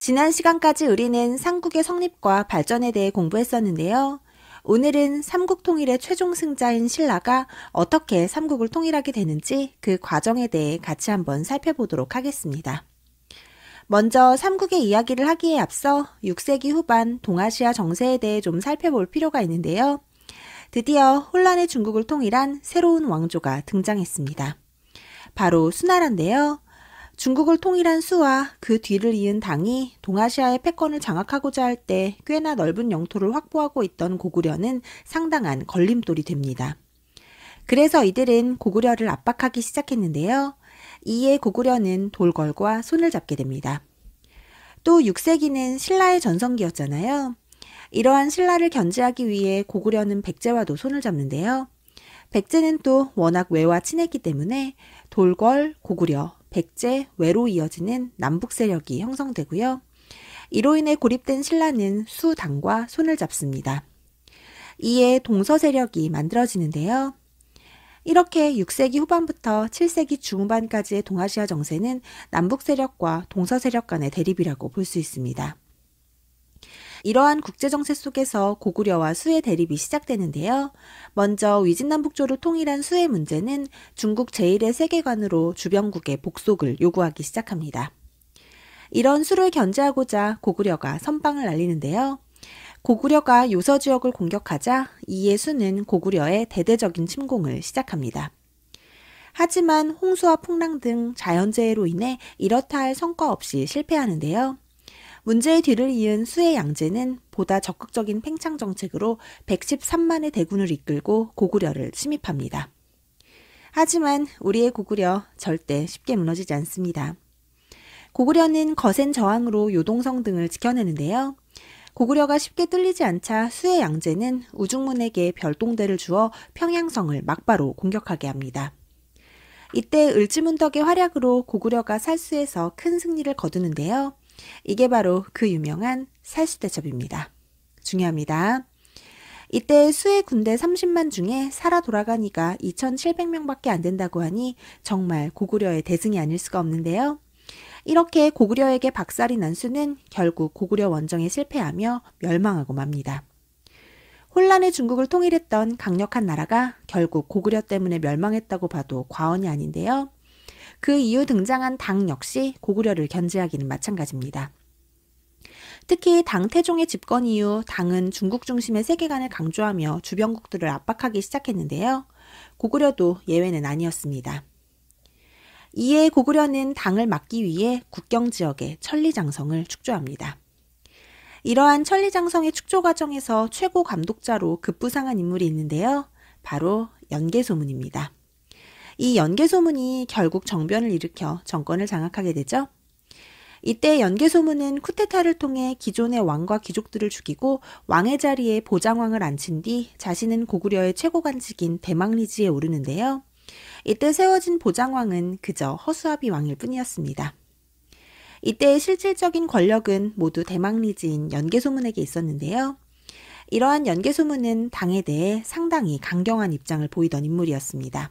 지난 시간까지 우리는 삼국의 성립과 발전에 대해 공부했었는데요. 오늘은 삼국 통일의 최종 승자인 신라가 어떻게 삼국을 통일하게 되는지 그 과정에 대해 같이 한번 살펴보도록 하겠습니다. 먼저 삼국의 이야기를 하기에 앞서 6세기 후반 동아시아 정세에 대해 좀 살펴볼 필요가 있는데요. 드디어 혼란의 중국을 통일한 새로운 왕조가 등장했습니다. 바로 수나라인데요. 중국을 통일한 수와 그 뒤를 이은 당이 동아시아의 패권을 장악하고자 할 때 꽤나 넓은 영토를 확보하고 있던 고구려는 상당한 걸림돌이 됩니다. 그래서 이들은 고구려를 압박하기 시작했는데요. 이에 고구려는 돌궐과 손을 잡게 됩니다. 또 6세기는 신라의 전성기였잖아요. 이러한 신라를 견제하기 위해 고구려는 백제와도 손을 잡는데요. 백제는 또 워낙 외와 친했기 때문에 돌궐, 고구려, 백제, 외로 이어지는 남북 세력이 형성되고요. 이로 인해 고립된 신라는 수당과 손을 잡습니다. 이에 동서 세력이 만들어지는데요. 이렇게 6세기 후반부터 7세기 중후반까지의 동아시아 정세는 남북 세력과 동서 세력 간의 대립이라고 볼 수 있습니다. 이러한 국제정세 속에서 고구려와 수의 대립이 시작되는데요. 먼저 위진남북조를 통일한 수의 문제는 중국 제1의 세계관으로 주변국의 복속을 요구하기 시작합니다. 이런 수를 견제하고자 고구려가 선방을 날리는데요. 고구려가 요서 지역을 공격하자 이에 수는 고구려의 대대적인 침공을 시작합니다. 하지만 홍수와 풍랑 등 자연재해로 인해 이렇다 할 성과 없이 실패하는데요. 문제의 뒤를 이은 수의 양제는 보다 적극적인 팽창 정책으로 113만의 대군을 이끌고 고구려를 침입합니다. 하지만 우리의 고구려 절대 쉽게 무너지지 않습니다. 고구려는 거센 저항으로 요동성 등을 지켜내는데요. 고구려가 쉽게 뚫리지 않자 수의 양제는 우중문에게 별동대를 주어 평양성을 막바로 공격하게 합니다. 이때 을지문덕의 활약으로 고구려가 살수에서 큰 승리를 거두는데요. 이게 바로 그 유명한 살수대첩입니다. 중요합니다. 이때 수의 군대 30만 중에 살아 돌아간 이가 2,700명밖에 안 된다고 하니 정말 고구려의 대승이 아닐 수가 없는데요. 이렇게 고구려에게 박살이 난 수는 결국 고구려 원정에 실패하며 멸망하고 맙니다. 혼란의 중국을 통일했던 강력한 나라가 결국 고구려 때문에 멸망했다고 봐도 과언이 아닌데요. 그 이후 등장한 당 역시 고구려를 견제하기는 마찬가지입니다. 특히 당 태종의 집권 이후 당은 중국 중심의 세계관을 강조하며 주변국들을 압박하기 시작했는데요. 고구려도 예외는 아니었습니다. 이에 고구려는 당을 막기 위해 국경 지역에 천리장성을 축조합니다. 이러한 천리장성의 축조 과정에서 최고 감독자로 급부상한 인물이 있는데요. 바로 연개소문입니다. 이 연개소문이 결국 정변을 일으켜 정권을 장악하게 되죠. 이때 연개소문은 쿠데타를 통해 기존의 왕과 귀족들을 죽이고 왕의 자리에 보장왕을 앉힌 뒤 자신은 고구려의 최고 관직인 대망리지에 오르는데요. 이때 세워진 보장왕은 그저 허수아비 왕일 뿐이었습니다. 이때의 실질적인 권력은 모두 대망리지인 연개소문에게 있었는데요. 이러한 연개소문은 당에 대해 상당히 강경한 입장을 보이던 인물이었습니다.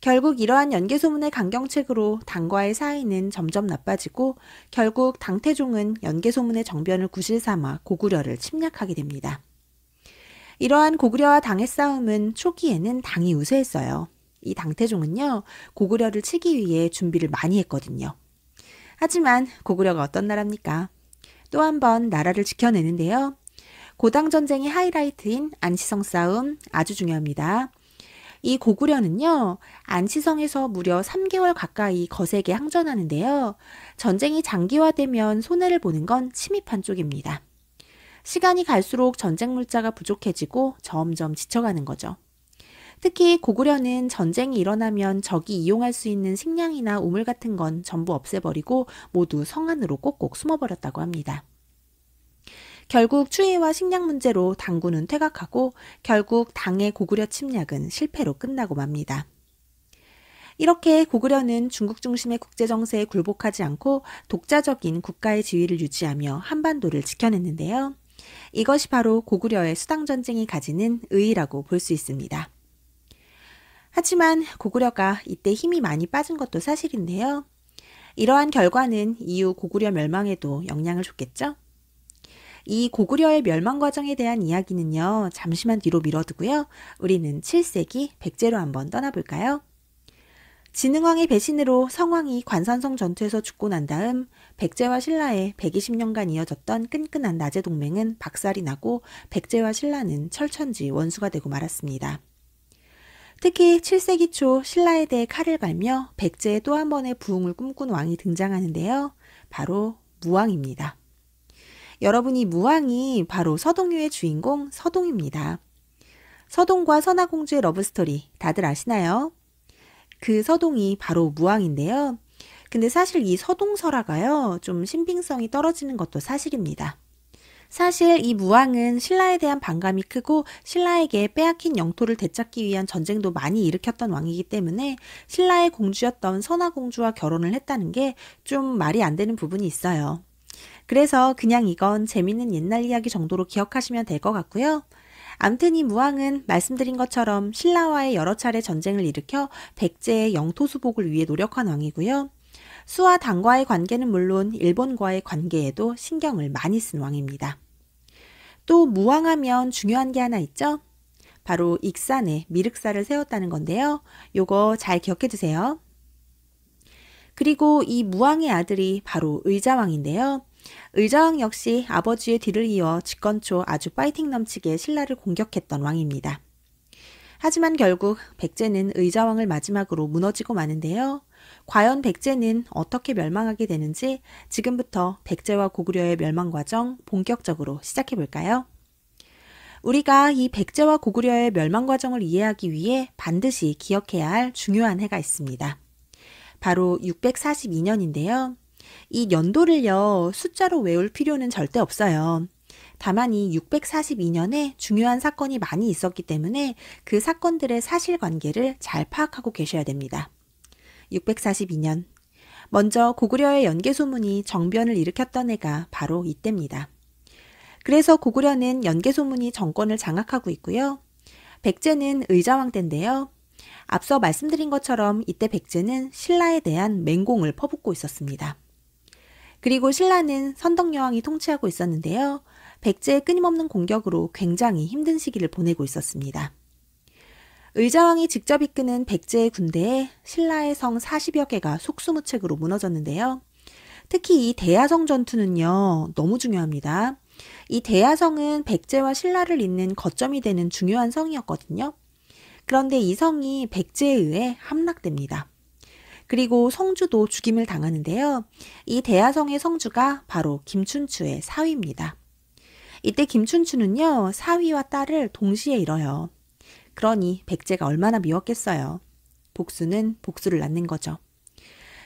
결국 이러한 연개소문의 강경책으로 당과의 사이는 점점 나빠지고 결국 당태종은 연개소문의 정변을 구실 삼아 고구려를 침략하게 됩니다. 이러한 고구려와 당의 싸움은 초기에는 당이 우세했어요. 이 당태종은요, 고구려를 치기 위해 준비를 많이 했거든요. 하지만 고구려가 어떤 나라입니까? 또 한 번 나라를 지켜내는데요. 고당전쟁의 하이라이트인 안시성 싸움 아주 중요합니다. 이 고구려는요, 안시성에서 무려 3개월 가까이 거세게 항전하는데요. 전쟁이 장기화되면 손해를 보는 건 침입한 쪽입니다. 시간이 갈수록 전쟁 물자가 부족해지고 점점 지쳐가는 거죠. 특히 고구려는 전쟁이 일어나면 적이 이용할 수 있는 식량이나 우물 같은 건 전부 없애버리고 모두 성 안으로 꼭꼭 숨어버렸다고 합니다. 결국 추위와 식량 문제로 당군은 퇴각하고 결국 당의 고구려 침략은 실패로 끝나고 맙니다. 이렇게 고구려는 중국 중심의 국제정세에 굴복하지 않고 독자적인 국가의 지위를 유지하며 한반도를 지켜냈는데요. 이것이 바로 고구려의 수당전쟁이 가지는 의의라고 볼 수 있습니다. 하지만 고구려가 이때 힘이 많이 빠진 것도 사실인데요. 이러한 결과는 이후 고구려 멸망에도 영향을 줬겠죠? 이 고구려의 멸망 과정에 대한 이야기는요, 잠시만 뒤로 미뤄두고요. 우리는 7세기 백제로 한번 떠나볼까요? 진흥왕의 배신으로 성왕이 관산성 전투에서 죽고 난 다음 백제와 신라의 120년간 이어졌던 끈끈한 나제 동맹은 박살이 나고 백제와 신라는 철천지 원수가 되고 말았습니다. 특히 7세기 초 신라에 대해 칼을 갈며 백제의 또 한 번의 부흥을 꿈꾼 왕이 등장하는데요. 바로 무왕입니다. 여러분, 이 무왕이 바로 서동유의 주인공 서동입니다. 서동과 선화공주의 러브스토리 다들 아시나요? 그 서동이 바로 무왕인데요. 근데 사실 이 서동설화가요, 좀 신빙성이 떨어지는 것도 사실입니다. 사실 이 무왕은 신라에 대한 반감이 크고 신라에게 빼앗긴 영토를 되찾기 위한 전쟁도 많이 일으켰던 왕이기 때문에 신라의 공주였던 선화공주와 결혼을 했다는 게 좀 말이 안 되는 부분이 있어요. 그래서 그냥 이건 재밌는 옛날 이야기 정도로 기억하시면 될 것 같고요. 암튼 이 무왕은 말씀드린 것처럼 신라와의 여러 차례 전쟁을 일으켜 백제의 영토 수복을 위해 노력한 왕이고요. 수와 당과의 관계는 물론 일본과의 관계에도 신경을 많이 쓴 왕입니다. 또 무왕하면 중요한 게 하나 있죠? 바로 익산에 미륵사를 세웠다는 건데요. 요거 잘 기억해 두세요. 그리고 이 무왕의 아들이 바로 의자왕인데요. 의자왕 역시 아버지의 뒤를 이어 집권 초 아주 파이팅 넘치게 신라를 공격했던 왕입니다. 하지만 결국 백제는 의자왕을 마지막으로 무너지고 마는데요. 과연 백제는 어떻게 멸망하게 되는지 지금부터 백제와 고구려의 멸망 과정 본격적으로 시작해 볼까요? 우리가 이 백제와 고구려의 멸망 과정을 이해하기 위해 반드시 기억해야 할 중요한 해가 있습니다. 바로 642년인데요. 이 연도를요, 숫자로 외울 필요는 절대 없어요. 다만 이 642년에 중요한 사건이 많이 있었기 때문에 그 사건들의 사실관계를 잘 파악하고 계셔야 됩니다. 642년. 먼저 고구려의 연개소문이 정변을 일으켰던 해가 바로 이때입니다. 그래서 고구려는 연개소문이 정권을 장악하고 있고요. 백제는 의자왕 때인데요. 앞서 말씀드린 것처럼 이때 백제는 신라에 대한 맹공을 퍼붓고 있었습니다. 그리고 신라는 선덕여왕이 통치하고 있었는데요. 백제의 끊임없는 공격으로 굉장히 힘든 시기를 보내고 있었습니다. 의자왕이 직접 이끄는 백제의 군대에 신라의 성 40여 개가 속수무책으로 무너졌는데요. 특히 이 대야성 전투는요, 너무 중요합니다. 이 대야성은 백제와 신라를 잇는 거점이 되는 중요한 성이었거든요. 그런데 이 성이 백제에 의해 함락됩니다. 그리고 성주도 죽임을 당하는데요. 이 대야성의 성주가 바로 김춘추의 사위입니다. 이때 김춘추는요, 사위와 딸을 동시에 잃어요. 그러니 백제가 얼마나 미웠겠어요. 복수는 복수를 낳는 거죠.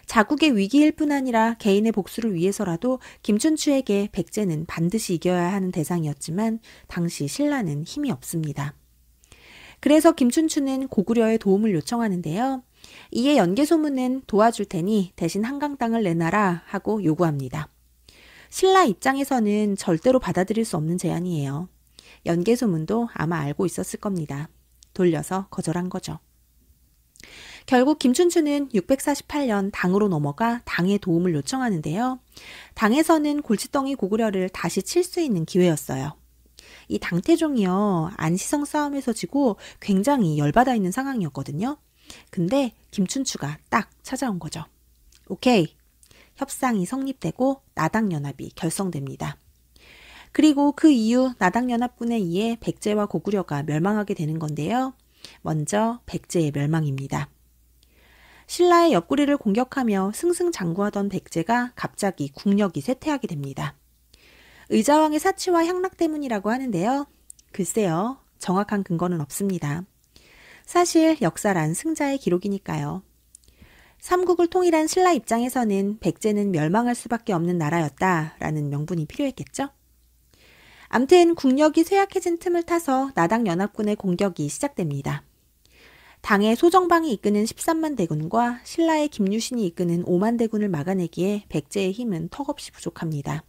자국의 위기일 뿐 아니라 개인의 복수를 위해서라도 김춘추에게 백제는 반드시 이겨야 하는 대상이었지만 당시 신라는 힘이 없습니다. 그래서 김춘추는 고구려의 도움을 요청하는데요. 이에 연개소문은 도와줄 테니 대신 한강 땅을 내놔라 하고 요구합니다. 신라 입장에서는 절대로 받아들일 수 없는 제안이에요. 연개소문도 아마 알고 있었을 겁니다. 돌려서 거절한 거죠. 결국 김춘추는 648년 당으로 넘어가 당의 도움을 요청하는데요. 당에서는 골칫덩이 고구려를 다시 칠 수 있는 기회였어요. 이 당태종이요, 안시성 싸움에서 지고 굉장히 열받아 있는 상황이었거든요. 근데 김춘추가 딱 찾아온 거죠. 오케이. 협상이 성립되고 나당연합이 결성됩니다. 그리고 그 이후 나당연합군에 의해 백제와 고구려가 멸망하게 되는 건데요. 먼저 백제의 멸망입니다. 신라의 옆구리를 공격하며 승승장구하던 백제가 갑자기 국력이 쇠퇴하게 됩니다. 의자왕의 사치와 향락 때문이라고 하는데요. 글쎄요, 정확한 근거는 없습니다. 사실 역사란 승자의 기록이니까요. 삼국을 통일한 신라 입장에서는 백제는 멸망할 수밖에 없는 나라였다라는 명분이 필요했겠죠? 암튼 국력이 쇠약해진 틈을 타서 나당연합군의 공격이 시작됩니다. 당의 소정방이 이끄는 13만 대군과 신라의 김유신이 이끄는 5만 대군을 막아내기에 백제의 힘은 턱없이 부족합니다.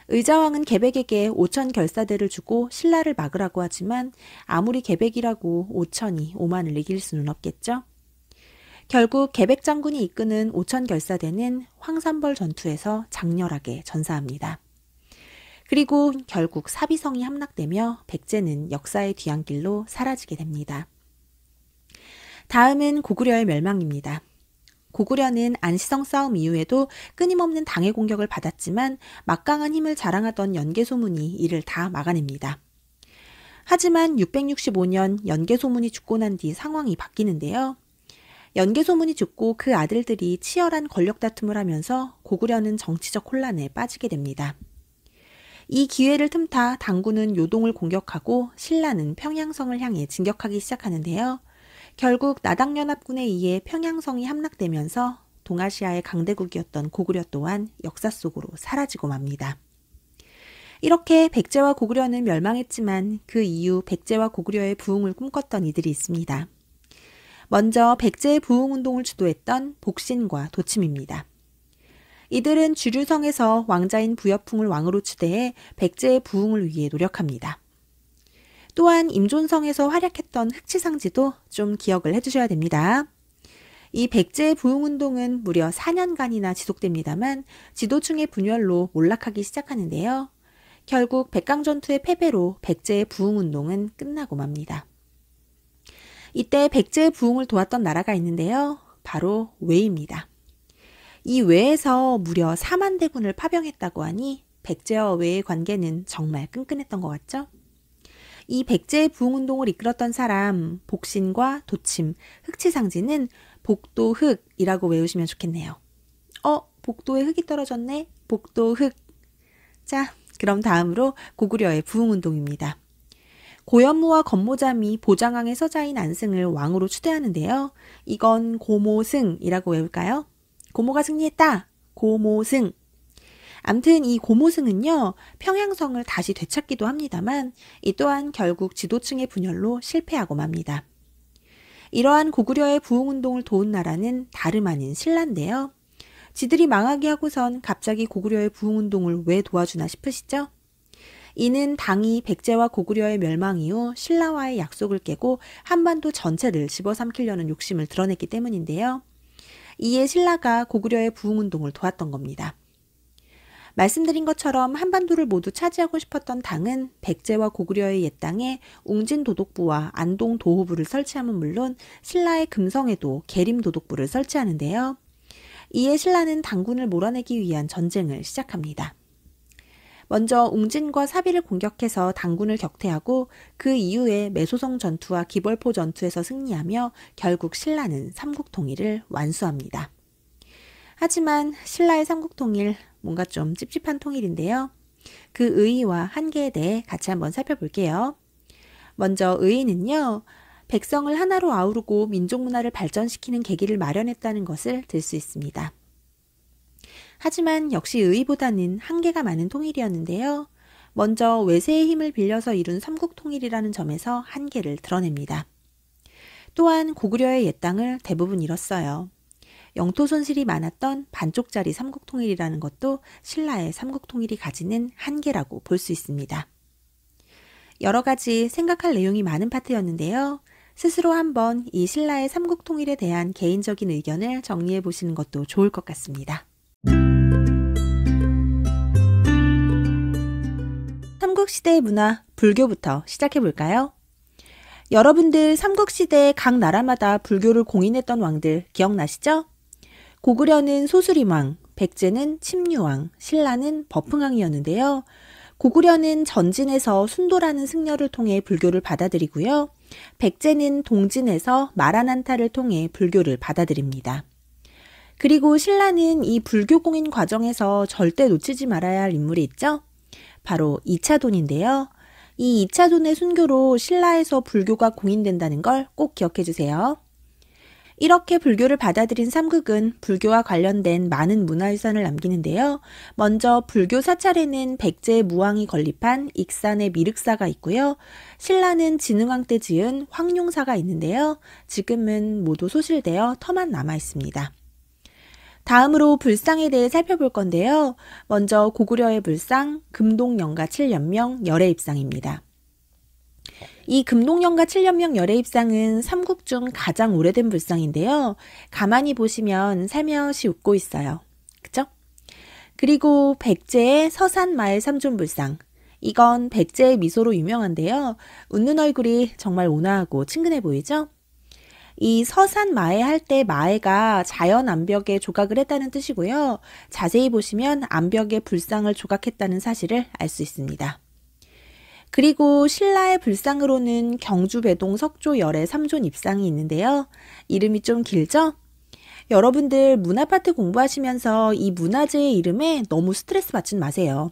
의자왕은 계백에게 5천 결사대를 주고 신라를 막으라고 하지만 아무리 계백이라고 5천이 5만을 이길 수는 없겠죠? 결국 계백 장군이 이끄는 5천 결사대는 황산벌 전투에서 장렬하게 전사합니다. 그리고 결국 사비성이 함락되며 백제는 역사의 뒤안길로 사라지게 됩니다. 다음은 고구려의 멸망입니다. 고구려는 안시성 싸움 이후에도 끊임없는 당의 공격을 받았지만 막강한 힘을 자랑하던 연개소문이 이를 다 막아냅니다. 하지만 665년 연개소문이 죽고 난 뒤 상황이 바뀌는데요. 연개소문이 죽고 그 아들들이 치열한 권력 다툼을 하면서 고구려는 정치적 혼란에 빠지게 됩니다. 이 기회를 틈타 당군은 요동을 공격하고 신라는 평양성을 향해 진격하기 시작하는데요. 결국 나당연합군에 의해 평양성이 함락되면서 동아시아의 강대국이었던 고구려 또한 역사 속으로 사라지고 맙니다. 이렇게 백제와 고구려는 멸망했지만 그 이후 백제와 고구려의 부흥을 꿈꿨던 이들이 있습니다. 먼저 백제의 부흥운동을 주도했던 복신과 도침입니다. 이들은 주류성에서 왕자인 부여풍을 왕으로 추대해 백제의 부흥을 위해 노력합니다. 또한 임존성에서 활약했던 흑치상지도 좀 기억을 해주셔야 됩니다. 이 백제의 부흥운동은 무려 4년간이나 지속됩니다만 지도층의 분열로 몰락하기 시작하는데요. 결국 백강전투의 패배로 백제의 부흥운동은 끝나고 맙니다. 이때 백제의 부흥을 도왔던 나라가 있는데요. 바로 외입니다. 이 외에서 무려 4만 대군을 파병했다고 하니 백제와 외의 관계는 정말 끈끈했던 것 같죠? 이 백제의 부흥운동을 이끌었던 사람 복신과 도침, 흑치상지는 복도흑이라고 외우시면 좋겠네요. 복도에 흑이 떨어졌네? 복도흑. 자, 그럼 다음으로 고구려의 부흥운동입니다. 고현무와 건모잠이 보장왕의 서자인 안승을 왕으로 추대하는데요. 이건 고모승이라고 외울까요? 고모가 승리했다. 고모승. 암튼 이 고모승은요, 평양성을 다시 되찾기도 합니다만 이 또한 결국 지도층의 분열로 실패하고 맙니다. 이러한 고구려의 부흥운동을 도운 나라는 다름 아닌 신라인데요. 지들이 망하게 하고선 갑자기 고구려의 부흥운동을 왜 도와주나 싶으시죠? 이는 당이 백제와 고구려의 멸망 이후 신라와의 약속을 깨고 한반도 전체를 집어삼키려는 욕심을 드러냈기 때문인데요. 이에 신라가 고구려의 부흥운동을 도왔던 겁니다. 말씀드린 것처럼 한반도를 모두 차지하고 싶었던 당은 백제와 고구려의 옛 땅에 웅진도독부와 안동도호부를 설치함은 물론 신라의 금성에도 계림도독부를 설치하는데요. 이에 신라는 당군을 몰아내기 위한 전쟁을 시작합니다. 먼저 웅진과 사비를 공격해서 당군을 격퇴하고 그 이후에 매소성 전투와 기벌포 전투에서 승리하며 결국 신라는 삼국통일을 완수합니다. 하지만 신라의 삼국통일, 뭔가 좀 찝찝한 통일인데요. 그 의의와 한계에 대해 같이 한번 살펴볼게요. 먼저 의의는요, 백성을 하나로 아우르고 민족 문화를 발전시키는 계기를 마련했다는 것을 들 수 있습니다. 하지만 역시 의의보다는 한계가 많은 통일이었는데요. 먼저 외세의 힘을 빌려서 이룬 삼국통일이라는 점에서 한계를 드러냅니다. 또한 고구려의 옛 땅을 대부분 잃었어요. 영토 손실이 많았던 반쪽짜리 삼국통일이라는 것도 신라의 삼국통일이 가지는 한계라고 볼 수 있습니다. 여러 가지 생각할 내용이 많은 파트였는데요. 스스로 한번 이 신라의 삼국통일에 대한 개인적인 의견을 정리해 보시는 것도 좋을 것 같습니다. 삼국시대의 문화, 불교부터 시작해 볼까요? 여러분들 삼국시대 각 나라마다 불교를 공인했던 왕들 기억나시죠? 고구려는 소수림왕, 백제는 침류왕, 신라는 법흥왕이었는데요. 고구려는 전진에서 순도라는 승려를 통해 불교를 받아들이고요. 백제는 동진에서 마라난타를 통해 불교를 받아들입니다. 그리고 신라는 이 불교 공인 과정에서 절대 놓치지 말아야 할 인물이 있죠? 바로 이차돈인데요. 이 이차돈의 순교로 신라에서 불교가 공인된다는 걸 꼭 기억해 주세요. 이렇게 불교를 받아들인 삼국은 불교와 관련된 많은 문화유산을 남기는데요. 먼저 불교 사찰에는 백제의 무왕이 건립한 익산의 미륵사가 있고요. 신라는 진흥왕 때 지은 황룡사가 있는데요. 지금은 모두 소실되어 터만 남아 있습니다. 다음으로 불상에 대해 살펴볼 건데요. 먼저 고구려의 불상, 금동영가 7연명 열애입상입니다. 이 금동영가 7연명 열애입상은 삼국 중 가장 오래된 불상인데요. 가만히 보시면 살며시 웃고 있어요. 그죠? 그리고 백제의 서산마을 삼존불상. 이건 백제의 미소로 유명한데요. 웃는 얼굴이 정말 온화하고 친근해 보이죠? 이 서산마애 할 때 마애가 자연 암벽에 조각을 했다는 뜻이고요. 자세히 보시면 암벽에 불상을 조각했다는 사실을 알 수 있습니다. 그리고 신라의 불상으로는 경주 배동 석조 열애 삼존 입상이 있는데요. 이름이 좀 길죠? 여러분들 문화 파트 공부하시면서 이 문화재의 이름에 너무 스트레스 받지 마세요.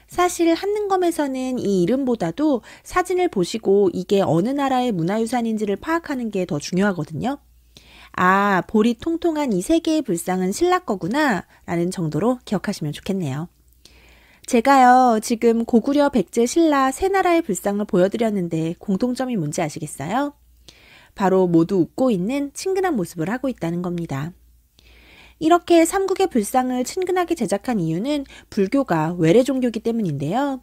사실 한능검에서는 이 이름보다도 사진을 보시고 이게 어느 나라의 문화유산인지를 파악하는 게 더 중요하거든요. 아, 볼이 통통한 이 세 개의 불상은 신라 거구나 라는 정도로 기억하시면 좋겠네요. 제가요, 지금 고구려, 백제, 신라 세 나라의 불상을 보여드렸는데 공통점이 뭔지 아시겠어요? 바로 모두 웃고 있는 친근한 모습을 하고 있다는 겁니다. 이렇게 삼국의 불상을 친근하게 제작한 이유는 불교가 외래 종교이기 때문인데요.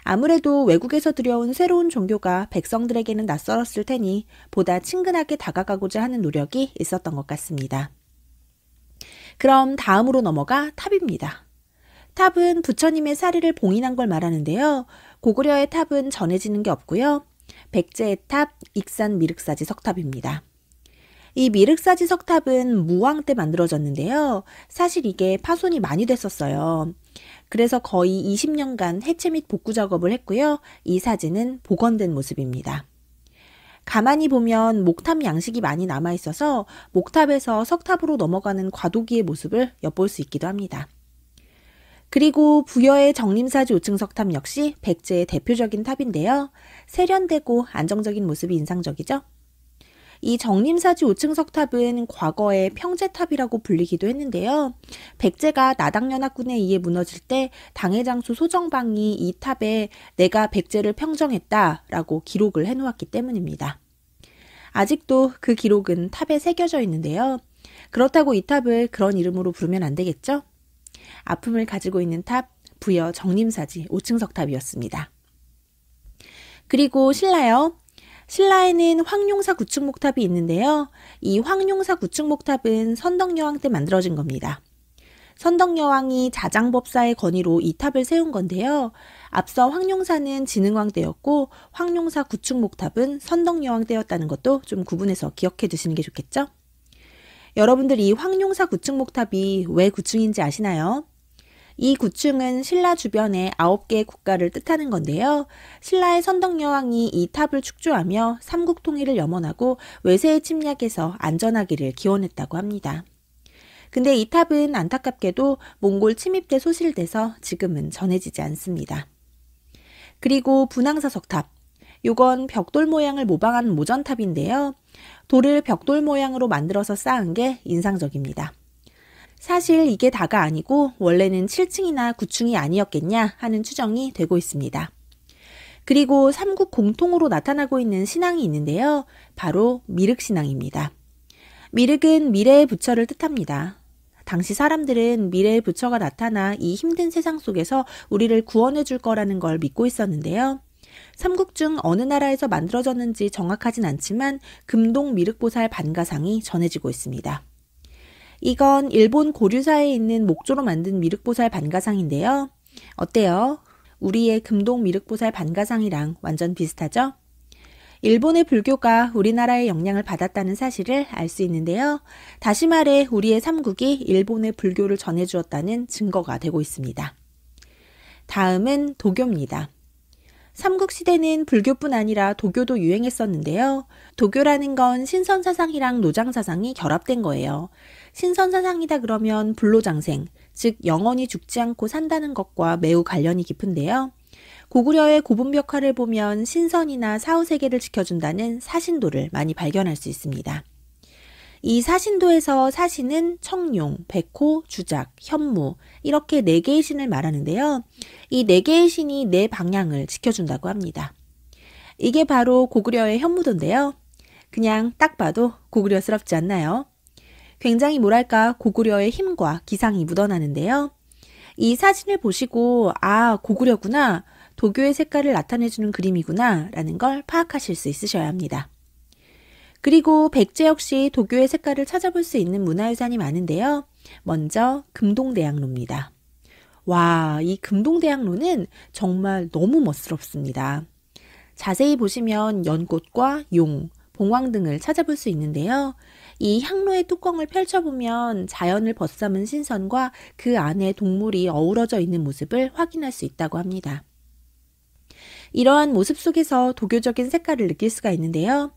아무래도 외국에서 들여온 새로운 종교가 백성들에게는 낯설었을 테니 보다 친근하게 다가가고자 하는 노력이 있었던 것 같습니다. 그럼 다음으로 넘어가 탑입니다. 탑은 부처님의 사리를 봉인한 걸 말하는데요. 고구려의 탑은 전해지는 게 없고요. 백제의 탑, 익산 미륵사지 석탑입니다. 이 미륵사지 석탑은 무왕 때 만들어졌는데요. 사실 이게 파손이 많이 됐었어요. 그래서 거의 20년간 해체 및 복구 작업을 했고요. 이 사진은 복원된 모습입니다. 가만히 보면 목탑 양식이 많이 남아있어서 목탑에서 석탑으로 넘어가는 과도기의 모습을 엿볼 수 있기도 합니다. 그리고 부여의 정림사지 5층 석탑 역시 백제의 대표적인 탑인데요. 세련되고 안정적인 모습이 인상적이죠? 이 정림사지 5층 석탑은 과거에 평제탑이라고 불리기도 했는데요. 백제가 나당연합군에 의해 무너질 때 당해장수 소정방이 이 탑에 내가 백제를 평정했다라고 기록을 해놓았기 때문입니다. 아직도 그 기록은 탑에 새겨져 있는데요. 그렇다고 이 탑을 그런 이름으로 부르면 안 되겠죠? 아픔을 가지고 있는 탑, 부여 정림사지 5층 석탑이었습니다. 그리고 신라요. 신라에는 황룡사 9층 목탑이 있는데요. 이 황룡사 9층 목탑은 선덕여왕 때 만들어진 겁니다. 선덕여왕이 자장법사의 건의로 이 탑을 세운 건데요. 앞서 황룡사는 진흥왕 때였고 황룡사 9층 목탑은 선덕여왕 때였다는 것도 좀 구분해서 기억해 두시는 게 좋겠죠? 여러분들 이 황룡사 9층 목탑이 왜 9층인지 아시나요? 이 9층은 신라 주변의 9개의 국가를 뜻하는 건데요. 신라의 선덕여왕이 이 탑을 축조하며 삼국 통일을 염원하고 외세의 침략에서 안전하기를 기원했다고 합니다. 근데 이 탑은 안타깝게도 몽골 침입 때 소실돼서 지금은 전해지지 않습니다. 그리고 분황사 석탑. 요건 벽돌 모양을 모방한 모전탑인데요. 돌을 벽돌 모양으로 만들어서 쌓은 게 인상적입니다. 사실 이게 다가 아니고 원래는 7층이나 9층이 아니었겠냐 하는 추정이 되고 있습니다. 그리고 삼국 공통으로 나타나고 있는 신앙이 있는데요. 바로 미륵신앙입니다. 미륵은 미래의 부처를 뜻합니다. 당시 사람들은 미래의 부처가 나타나 이 힘든 세상 속에서 우리를 구원해 줄 거라는 걸 믿고 있었는데요. 삼국 중 어느 나라에서 만들어졌는지 정확하진 않지만 금동 미륵보살 반가상이 전해지고 있습니다. 이건 일본 고류사에 있는 목조로 만든 미륵보살 반가상인데요. 어때요? 우리의 금동 미륵보살 반가상이랑 완전 비슷하죠? 일본의 불교가 우리나라의 영향을 받았다는 사실을 알 수 있는데요. 다시 말해 우리의 삼국이 일본의 불교를 전해주었다는 증거가 되고 있습니다. 다음은 도교입니다. 삼국시대는 불교뿐 아니라 도교도 유행했었는데요. 도교라는 건 신선사상이랑 노장사상이 결합된 거예요. 신선사상이다 그러면 불로장생, 즉 영원히 죽지 않고 산다는 것과 매우 관련이 깊은데요. 고구려의 고분벽화를 보면 신선이나 사후세계를 지켜준다는 사신도를 많이 발견할 수 있습니다. 이 사신도에서 사신은 청룡, 백호, 주작, 현무 이렇게 4개의 신을 말하는데요. 이 4개의 신이 4방향을 지켜준다고 합니다. 이게 바로 고구려의 현무도인데요. 그냥 딱 봐도 고구려스럽지 않나요? 굉장히 뭐랄까 고구려의 힘과 기상이 묻어나는데요. 이 사진을 보시고 아 고구려구나, 도교의 색깔을 나타내주는 그림이구나 라는 걸 파악하실 수 있으셔야 합니다. 그리고 백제 역시 도교의 색깔을 찾아볼 수 있는 문화유산이 많은데요. 먼저 금동대학로입니다. 와, 이 금동대학로는 정말 너무 멋스럽습니다. 자세히 보시면 연꽃과 용, 봉황 등을 찾아볼 수 있는데요. 이 향로의 뚜껑을 펼쳐보면 자연을 벗삼은 신선과 그 안에 동물이 어우러져 있는 모습을 확인할 수 있다고 합니다. 이러한 모습 속에서 도교적인 색깔을 느낄 수가 있는데요.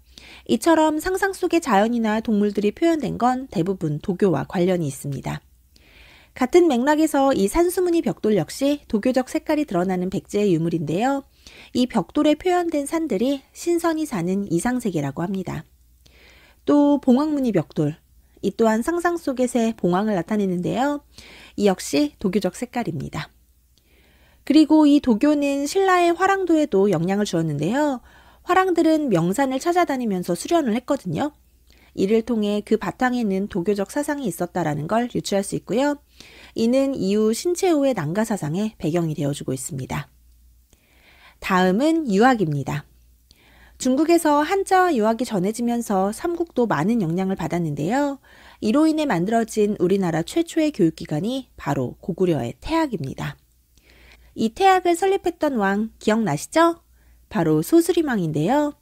이처럼 상상 속의 자연이나 동물들이 표현된 건 대부분 도교와 관련이 있습니다. 같은 맥락에서 이 산수무늬 벽돌 역시 도교적 색깔이 드러나는 백제의 유물인데요. 이 벽돌에 표현된 산들이 신선이 사는 이상세계라고 합니다. 또 봉황무늬 벽돌, 이 또한 상상 속의 새 봉황을 나타내는데요. 이 역시 도교적 색깔입니다. 그리고 이 도교는 신라의 화랑도에도 영향을 주었는데요. 화랑들은 명산을 찾아다니면서 수련을 했거든요. 이를 통해 그 바탕에는 도교적 사상이 있었다라는 걸 유추할 수 있고요. 이는 이후 신채호의 난가 사상의 배경이 되어주고 있습니다. 다음은 유학입니다. 중국에서 한자와 유학이 전해지면서 삼국도 많은 영향을 받았는데요. 이로 인해 만들어진 우리나라 최초의 교육기관이 바로 고구려의 태학입니다. 이 태학을 설립했던 왕 기억나시죠? 바로 소수리망인데요.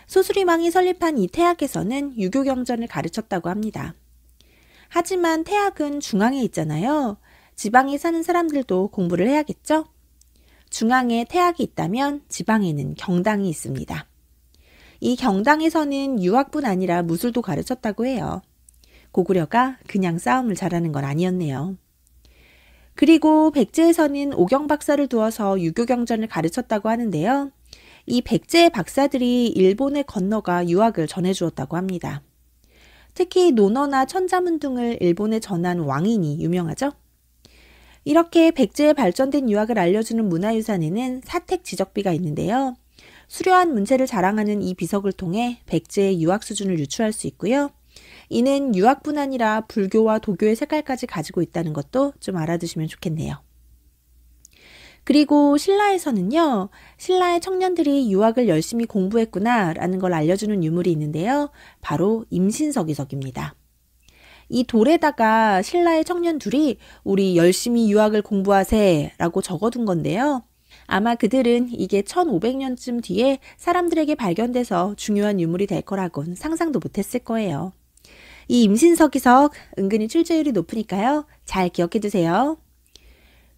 소수리망이 설립한 이 태학에서는 유교경전을 가르쳤다고 합니다. 하지만 태학은 중앙에 있잖아요. 지방에 사는 사람들도 공부를 해야겠죠? 중앙에 태학이 있다면 지방에는 경당이 있습니다. 이 경당에서는 유학뿐 아니라 무술도 가르쳤다고 해요. 고구려가 그냥 싸움을 잘하는 건 아니었네요. 그리고 백제에서는 오경박사를 두어서 유교경전을 가르쳤다고 하는데요. 이 백제의 박사들이 일본에 건너가 유학을 전해주었다고 합니다. 특히 논어나 천자문 등을 일본에 전한 왕인이 유명하죠. 이렇게 백제의 발전된 유학을 알려주는 문화유산에는 사택지적비가 있는데요. 수려한 문체를 자랑하는 이 비석을 통해 백제의 유학 수준을 유추할 수 있고요. 이는 유학뿐 아니라 불교와 도교의 색깔까지 가지고 있다는 것도 좀 알아두시면 좋겠네요. 그리고 신라에서는요, 신라의 청년들이 유학을 열심히 공부했구나 라는 걸 알려주는 유물이 있는데요. 바로 임신석이석입니다. 이 돌에다가 신라의 청년 둘이 우리 열심히 유학을 공부하세 라고 적어둔 건데요. 아마 그들은 이게 1500년쯤 뒤에 사람들에게 발견돼서 중요한 유물이 될 거라곤 상상도 못했을 거예요. 이 임신석이석 은근히 출제율이 높으니까요. 잘 기억해 두세요.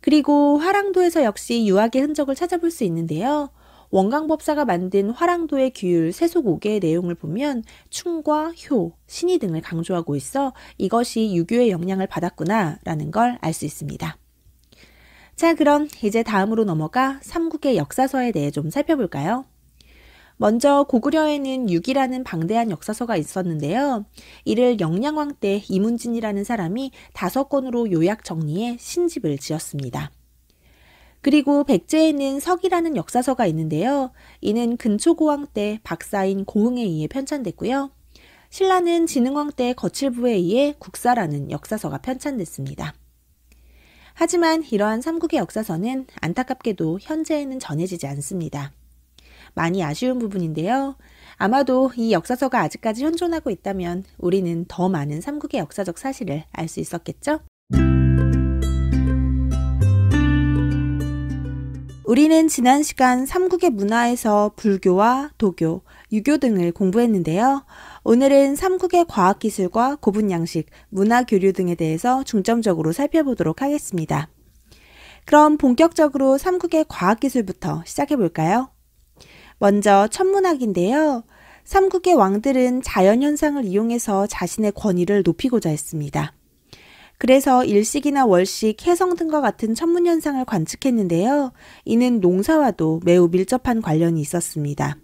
그리고 화랑도에서 역시 유학의 흔적을 찾아볼 수 있는데요. 원광법사가 만든 화랑도의 규율 세속 5개의 내용을 보면 충과 효, 신의 등을 강조하고 있어 이것이 유교의 영향을 받았구나 라는 걸 알 수 있습니다. 자, 그럼 이제 다음으로 넘어가 삼국의 역사서에 대해 좀 살펴볼까요? 먼저 고구려에는 육이라는 방대한 역사서가 있었는데요. 이를 영량왕 때 이문진이라는 사람이 5권으로 요약 정리해 신집을 지었습니다. 그리고 백제에는 석이라는 역사서가 있는데요. 이는 근초고왕 때 박사인 고흥에 의해 편찬됐고요. 신라는 진흥왕 때 거칠부에 의해 국사라는 역사서가 편찬됐습니다. 하지만 이러한 삼국의 역사서는 안타깝게도 현재에는 전해지지 않습니다. 많이 아쉬운 부분인데요. 아마도 이 역사서가 아직까지 현존하고 있다면 우리는 더 많은 삼국의 역사적 사실을 알 수 있었겠죠? 우리는 지난 시간 삼국의 문화에서 불교와 도교, 유교 등을 공부했는데요. 오늘은 삼국의 과학기술과 고분양식, 문화교류 등에 대해서 중점적으로 살펴보도록 하겠습니다. 그럼 본격적으로 삼국의 과학기술부터 시작해볼까요? 먼저 천문학인데요. 삼국의 왕들은 자연현상을 이용해서 자신의 권위를 높이고자 했습니다. 그래서 일식이나 월식, 해성 등과 같은 천문현상을 관측했는데요. 이는 농사와도 매우 밀접한 관련이 있었습니다.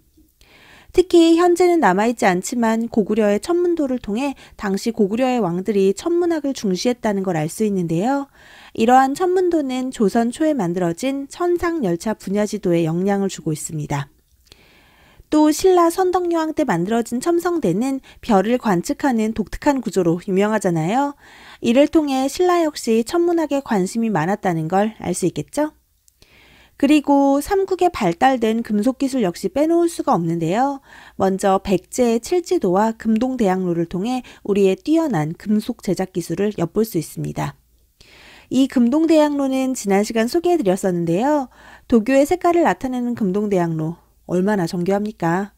특히 현재는 남아있지 않지만 고구려의 천문도를 통해 당시 고구려의 왕들이 천문학을 중시했다는 걸 알 수 있는데요. 이러한 천문도는 조선 초에 만들어진 천상열차 분야지도에 영향을 주고 있습니다. 또 신라 선덕여왕 때 만들어진 첨성대는 별을 관측하는 독특한 구조로 유명하잖아요. 이를 통해 신라 역시 천문학에 관심이 많았다는 걸 알 수 있겠죠? 그리고 삼국에 발달된 금속기술 역시 빼놓을 수가 없는데요. 먼저 백제의 칠지도와 금동대학로를 통해 우리의 뛰어난 금속 제작 기술을 엿볼 수 있습니다. 이 금동대학로는 지난 시간 소개해드렸었는데요. 도교의 색깔을 나타내는 금동대학로, 얼마나 정교합니까?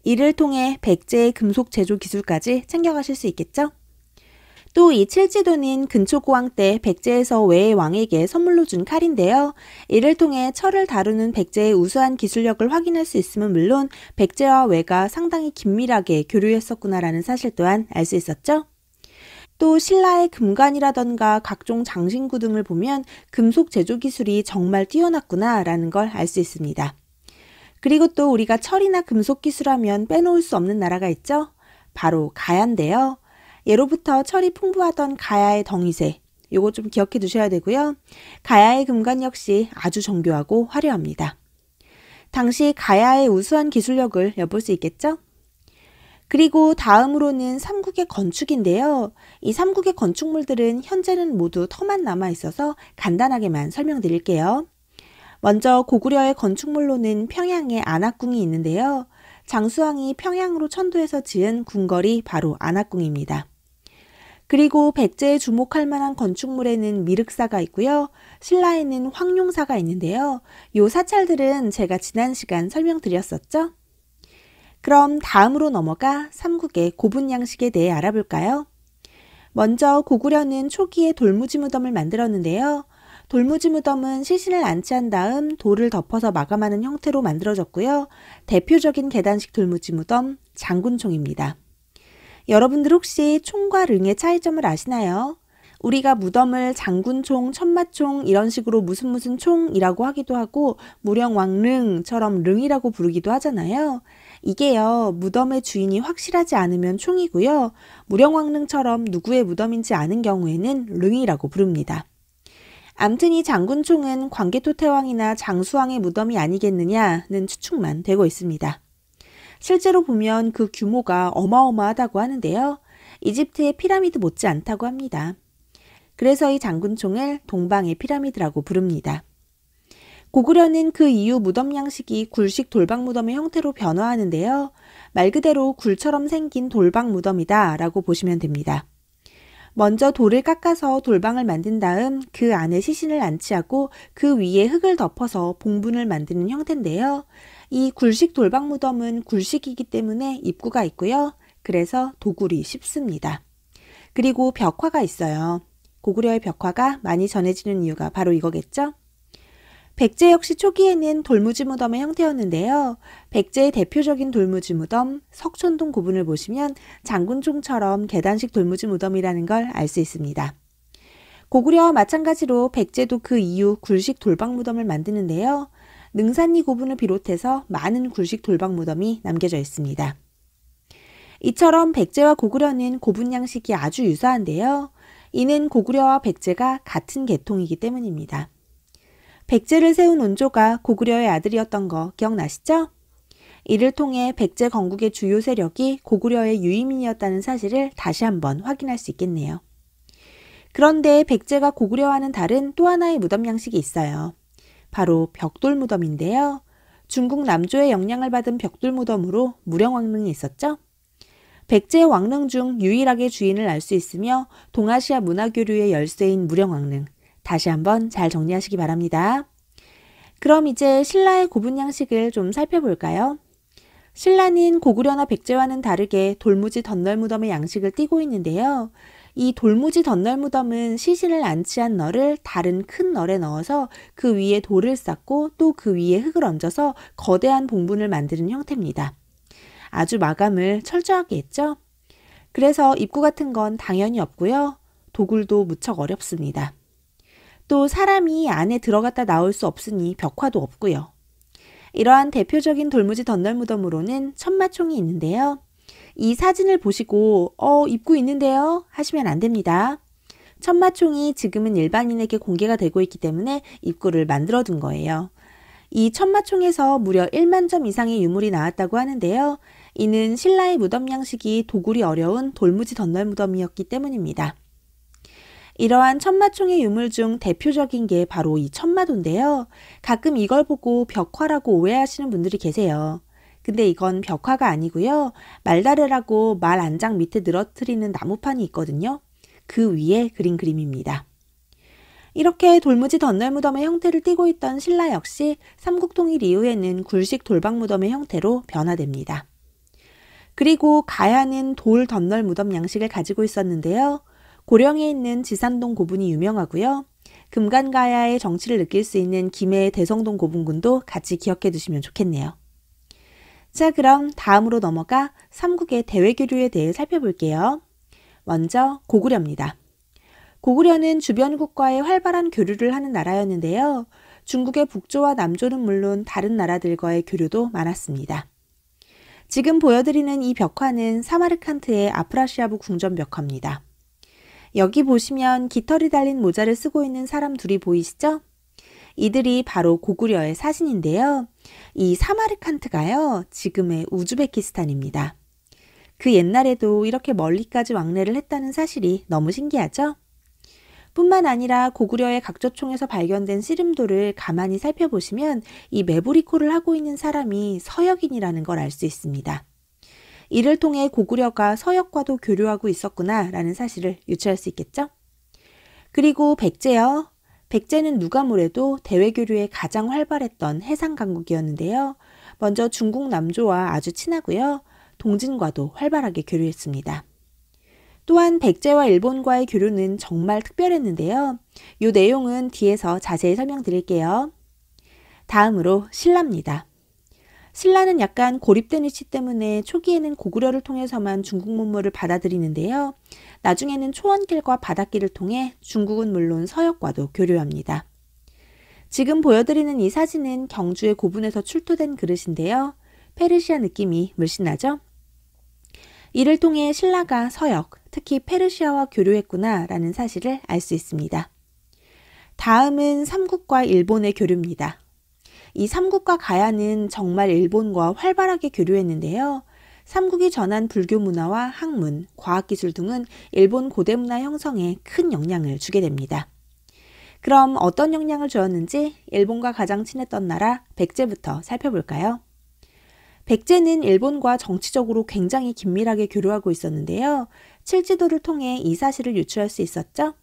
이를 통해 백제의 금속 제조 기술까지 챙겨가실 수 있겠죠? 또 이 칠지도는 근초고왕 때 백제에서 외의 왕에게 선물로 준 칼인데요. 이를 통해 철을 다루는 백제의 우수한 기술력을 확인할 수 있음은 물론 백제와 외가 상당히 긴밀하게 교류했었구나라는 사실 또한 알 수 있었죠? 또 신라의 금관이라던가 각종 장신구 등을 보면 금속 제조 기술이 정말 뛰어났구나라는 걸 알 수 있습니다. 그리고 또 우리가 철이나 금속 기술하면 빼놓을 수 없는 나라가 있죠? 바로 가야인데요. 예로부터 철이 풍부하던 가야의 덩이새, 요거 좀 기억해 두셔야 되고요. 가야의 금관 역시 아주 정교하고 화려합니다. 당시 가야의 우수한 기술력을 엿볼 수 있겠죠? 그리고 다음으로는 삼국의 건축인데요. 이 삼국의 건축물들은 현재는 모두 터만 남아 있어서 간단하게만 설명드릴게요. 먼저 고구려의 건축물로는 평양에 안압궁이 있는데요. 장수왕이 평양으로 천도해서 지은 궁궐이 바로 안압궁입니다. 그리고 백제에 주목할 만한 건축물에는 미륵사가 있고요. 신라에는 황룡사가 있는데요. 이 사찰들은 제가 지난 시간 설명드렸었죠? 그럼 다음으로 넘어가 삼국의 고분양식에 대해 알아볼까요? 먼저 고구려는 초기에 돌무지 무덤을 만들었는데요. 돌무지 무덤은 시신을 안치한 다음 돌을 덮어서 마감하는 형태로 만들어졌고요. 대표적인 계단식 돌무지 무덤, 장군총입니다. 여러분들 혹시 총과 릉의 차이점을 아시나요? 우리가 무덤을 장군총, 천마총 이런 식으로 무슨 총이라고 하기도 하고 무령왕릉처럼 릉이라고 부르기도 하잖아요. 이게요, 무덤의 주인이 확실하지 않으면 총이고요. 무령왕릉처럼 누구의 무덤인지 아는 경우에는 릉이라고 부릅니다. 암튼 이 장군총은 광개토태왕이나 장수왕의 무덤이 아니겠느냐는 추측만 되고 있습니다. 실제로 보면 그 규모가 어마어마하다고 하는데요. 이집트의 피라미드 못지 않다고 합니다. 그래서 이 장군총을 동방의 피라미드라고 부릅니다. 고구려는 그 이후 무덤 양식이 굴식 돌방 무덤의 형태로 변화하는데요. 말 그대로 굴처럼 생긴 돌방 무덤이다 라고 보시면 됩니다. 먼저 돌을 깎아서 돌방을 만든 다음 그 안에 시신을 안치하고 그 위에 흙을 덮어서 봉분을 만드는 형태인데요. 이 굴식 돌방 무덤은 굴식이기 때문에 입구가 있고요. 그래서 도굴이 쉽습니다. 그리고 벽화가 있어요. 고구려의 벽화가 많이 전해지는 이유가 바로 이거겠죠? 백제 역시 초기에는 돌무지 무덤의 형태였는데요. 백제의 대표적인 돌무지 무덤, 석촌동 고분을 보시면 장군총처럼 계단식 돌무지 무덤이라는 걸 알 수 있습니다. 고구려와 마찬가지로 백제도 그 이후 굴식 돌방 무덤을 만드는데요. 능산리 고분을 비롯해서 많은 굴식 돌방 무덤이 남겨져 있습니다. 이처럼 백제와 고구려는 고분 양식이 아주 유사한데요. 이는 고구려와 백제가 같은 계통이기 때문입니다. 백제를 세운 온조가 고구려의 아들이었던 거 기억나시죠? 이를 통해 백제 건국의 주요 세력이 고구려의 유의민이었다는 사실을 다시 한번 확인할 수 있겠네요. 그런데 백제가 고구려와는 다른 또 하나의 무덤 양식이 있어요. 바로 벽돌 무덤인데요. 중국 남조의 영향을 받은 벽돌 무덤으로 무령왕릉이 있었죠? 백제의 왕릉 중 유일하게 주인을 알 수 있으며 동아시아 문화교류의 열쇠인 무령왕릉. 다시 한번 잘 정리하시기 바랍니다. 그럼 이제 신라의 고분 양식을 좀 살펴볼까요? 신라는 고구려나 백제와는 다르게 돌무지 덧널 무덤의 양식을 띠고 있는데요. 이 돌무지 덧널 무덤은 시신을 안치한 널을 다른 큰 널에 넣어서 그 위에 돌을 쌓고 또 그 위에 흙을 얹어서 거대한 봉분을 만드는 형태입니다. 아주 마감을 철저하게 했죠? 그래서 입구 같은 건 당연히 없고요. 도굴도 무척 어렵습니다. 또 사람이 안에 들어갔다 나올 수 없으니 벽화도 없고요. 이러한 대표적인 돌무지 덧널 무덤으로는 천마총이 있는데요. 이 사진을 보시고 입구 있는데요 하시면 안 됩니다. 천마총이 지금은 일반인에게 공개가 되고 있기 때문에 입구를 만들어 둔 거예요. 이 천마총에서 무려 1만 점 이상의 유물이 나왔다고 하는데요. 이는 신라의 무덤 양식이 도굴이 어려운 돌무지 덧널 무덤이었기 때문입니다. 이러한 천마총의 유물 중 대표적인 게 바로 이 천마도인데요. 가끔 이걸 보고 벽화라고 오해하시는 분들이 계세요. 근데 이건 벽화가 아니고요. 말다르라고 말 안장 밑에 늘어뜨리는 나무판이 있거든요. 그 위에 그린 그림입니다. 이렇게 돌무지 덧널 무덤의 형태를 띠고 있던 신라 역시 삼국통일 이후에는 굴식 돌방 무덤의 형태로 변화됩니다. 그리고 가야는 돌 덧널 무덤 양식을 가지고 있었는데요. 고령에 있는 지산동 고분이 유명하고요. 금간가야의 정치를 느낄 수 있는 김해의 대성동 고분군도 같이 기억해 두시면 좋겠네요. 자, 그럼 다음으로 넘어가 삼국의 대외교류에 대해 살펴볼게요. 먼저 고구려입니다. 고구려는 주변국과의 활발한 교류를 하는 나라였는데요. 중국의 북조와 남조는 물론 다른 나라들과의 교류도 많았습니다. 지금 보여드리는 이 벽화는 사마르칸트의 아프라시아부 궁전 벽화입니다. 여기 보시면 깃털이 달린 모자를 쓰고 있는 사람 둘이 보이시죠? 이들이 바로 고구려의 사신인데요. 이 사마르칸트가요, 지금의 우즈베키스탄입니다. 그 옛날에도 이렇게 멀리까지 왕래를 했다는 사실이 너무 신기하죠? 뿐만 아니라 고구려의 각조총에서 발견된 씨름돌을 가만히 살펴보시면 이 메보리코를 하고 있는 사람이 서역인이라는 걸 알 수 있습니다. 이를 통해 고구려가 서역과도 교류하고 있었구나 라는 사실을 유추할 수 있겠죠? 그리고 백제요. 백제는 누가 뭐래도 대외교류에 가장 활발했던 해상강국이었는데요. 먼저 중국 남조와 아주 친하고요. 동진과도 활발하게 교류했습니다. 또한 백제와 일본과의 교류는 정말 특별했는데요. 이 내용은 뒤에서 자세히 설명드릴게요. 다음으로 신라입니다. 신라는 약간 고립된 위치 때문에 초기에는 고구려를 통해서만 중국 문물을 받아들이는데요. 나중에는 초원길과 바닷길을 통해 중국은 물론 서역과도 교류합니다. 지금 보여드리는 이 사진은 경주의 고분에서 출토된 그릇인데요. 페르시아 느낌이 물씬 나죠? 이를 통해 신라가 서역, 특히 페르시아와 교류했구나 라는 사실을 알 수 있습니다. 다음은 삼국과 일본의 교류입니다. 이 삼국과 가야는 정말 일본과 활발하게 교류했는데요. 삼국이 전한 불교 문화와 학문, 과학기술 등은 일본 고대 문화 형성에 큰 영향을 주게 됩니다. 그럼 어떤 영향을 주었는지 일본과 가장 친했던 나라 백제부터 살펴볼까요? 백제는 일본과 정치적으로 굉장히 긴밀하게 교류하고 있었는데요. 칠지도를 통해 이 사실을 유추할 수 있었죠.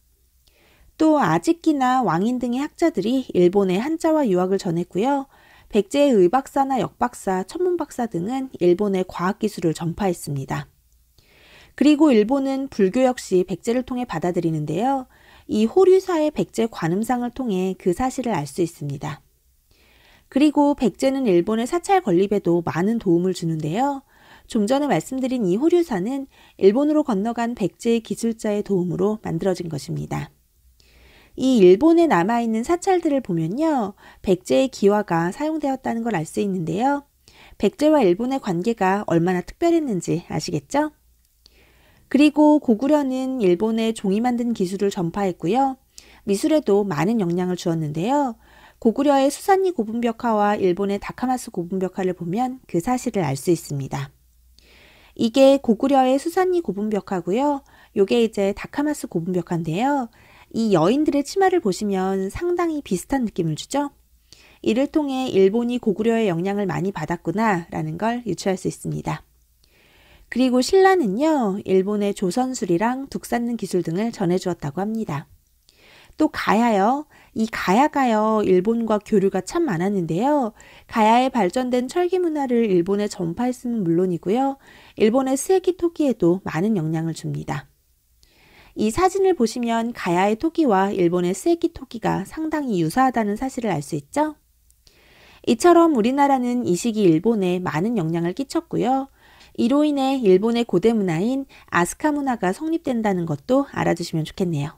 또 아직기나 왕인 등의 학자들이 일본에 한자와 유학을 전했고요. 백제의 의박사나 역박사, 천문박사 등은 일본의 과학기술을 전파했습니다. 그리고 일본은 불교 역시 백제를 통해 받아들이는데요. 이 호류사의 백제 관음상을 통해 그 사실을 알 수 있습니다. 그리고 백제는 일본의 사찰 건립에도 많은 도움을 주는데요. 좀 전에 말씀드린 이 호류사는 일본으로 건너간 백제의 기술자의 도움으로 만들어진 것입니다. 이 일본에 남아있는 사찰들을 보면요. 백제의 기와가 사용되었다는 걸 알 수 있는데요. 백제와 일본의 관계가 얼마나 특별했는지 아시겠죠? 그리고 고구려는 일본의 종이 만든 기술을 전파했고요. 미술에도 많은 영향을 주었는데요. 고구려의 수산리 고분벽화와 일본의 다카마스 고분벽화를 보면 그 사실을 알 수 있습니다. 이게 고구려의 수산리 고분벽화고요. 요게 이제 다카마스 고분벽화인데요. 이 여인들의 치마를 보시면 상당히 비슷한 느낌을 주죠? 이를 통해 일본이 고구려의 영향을 많이 받았구나 라는 걸 유추할 수 있습니다. 그리고 신라는요, 일본의 조선술이랑 둑쌓는 기술 등을 전해주었다고 합니다. 또 가야요. 이 가야가요, 일본과 교류가 참 많았는데요. 가야의 발전된 철기 문화를 일본에 전파했음은 물론이고요. 일본의 스에키 토기에도 많은 영향을 줍니다. 이 사진을 보시면 가야의 토기와 일본의 스에키 토기가 상당히 유사하다는 사실을 알 수 있죠? 이처럼 우리나라는 이 시기 일본에 많은 영향을 끼쳤고요. 이로 인해 일본의 고대 문화인 아스카 문화가 성립된다는 것도 알아두시면 좋겠네요.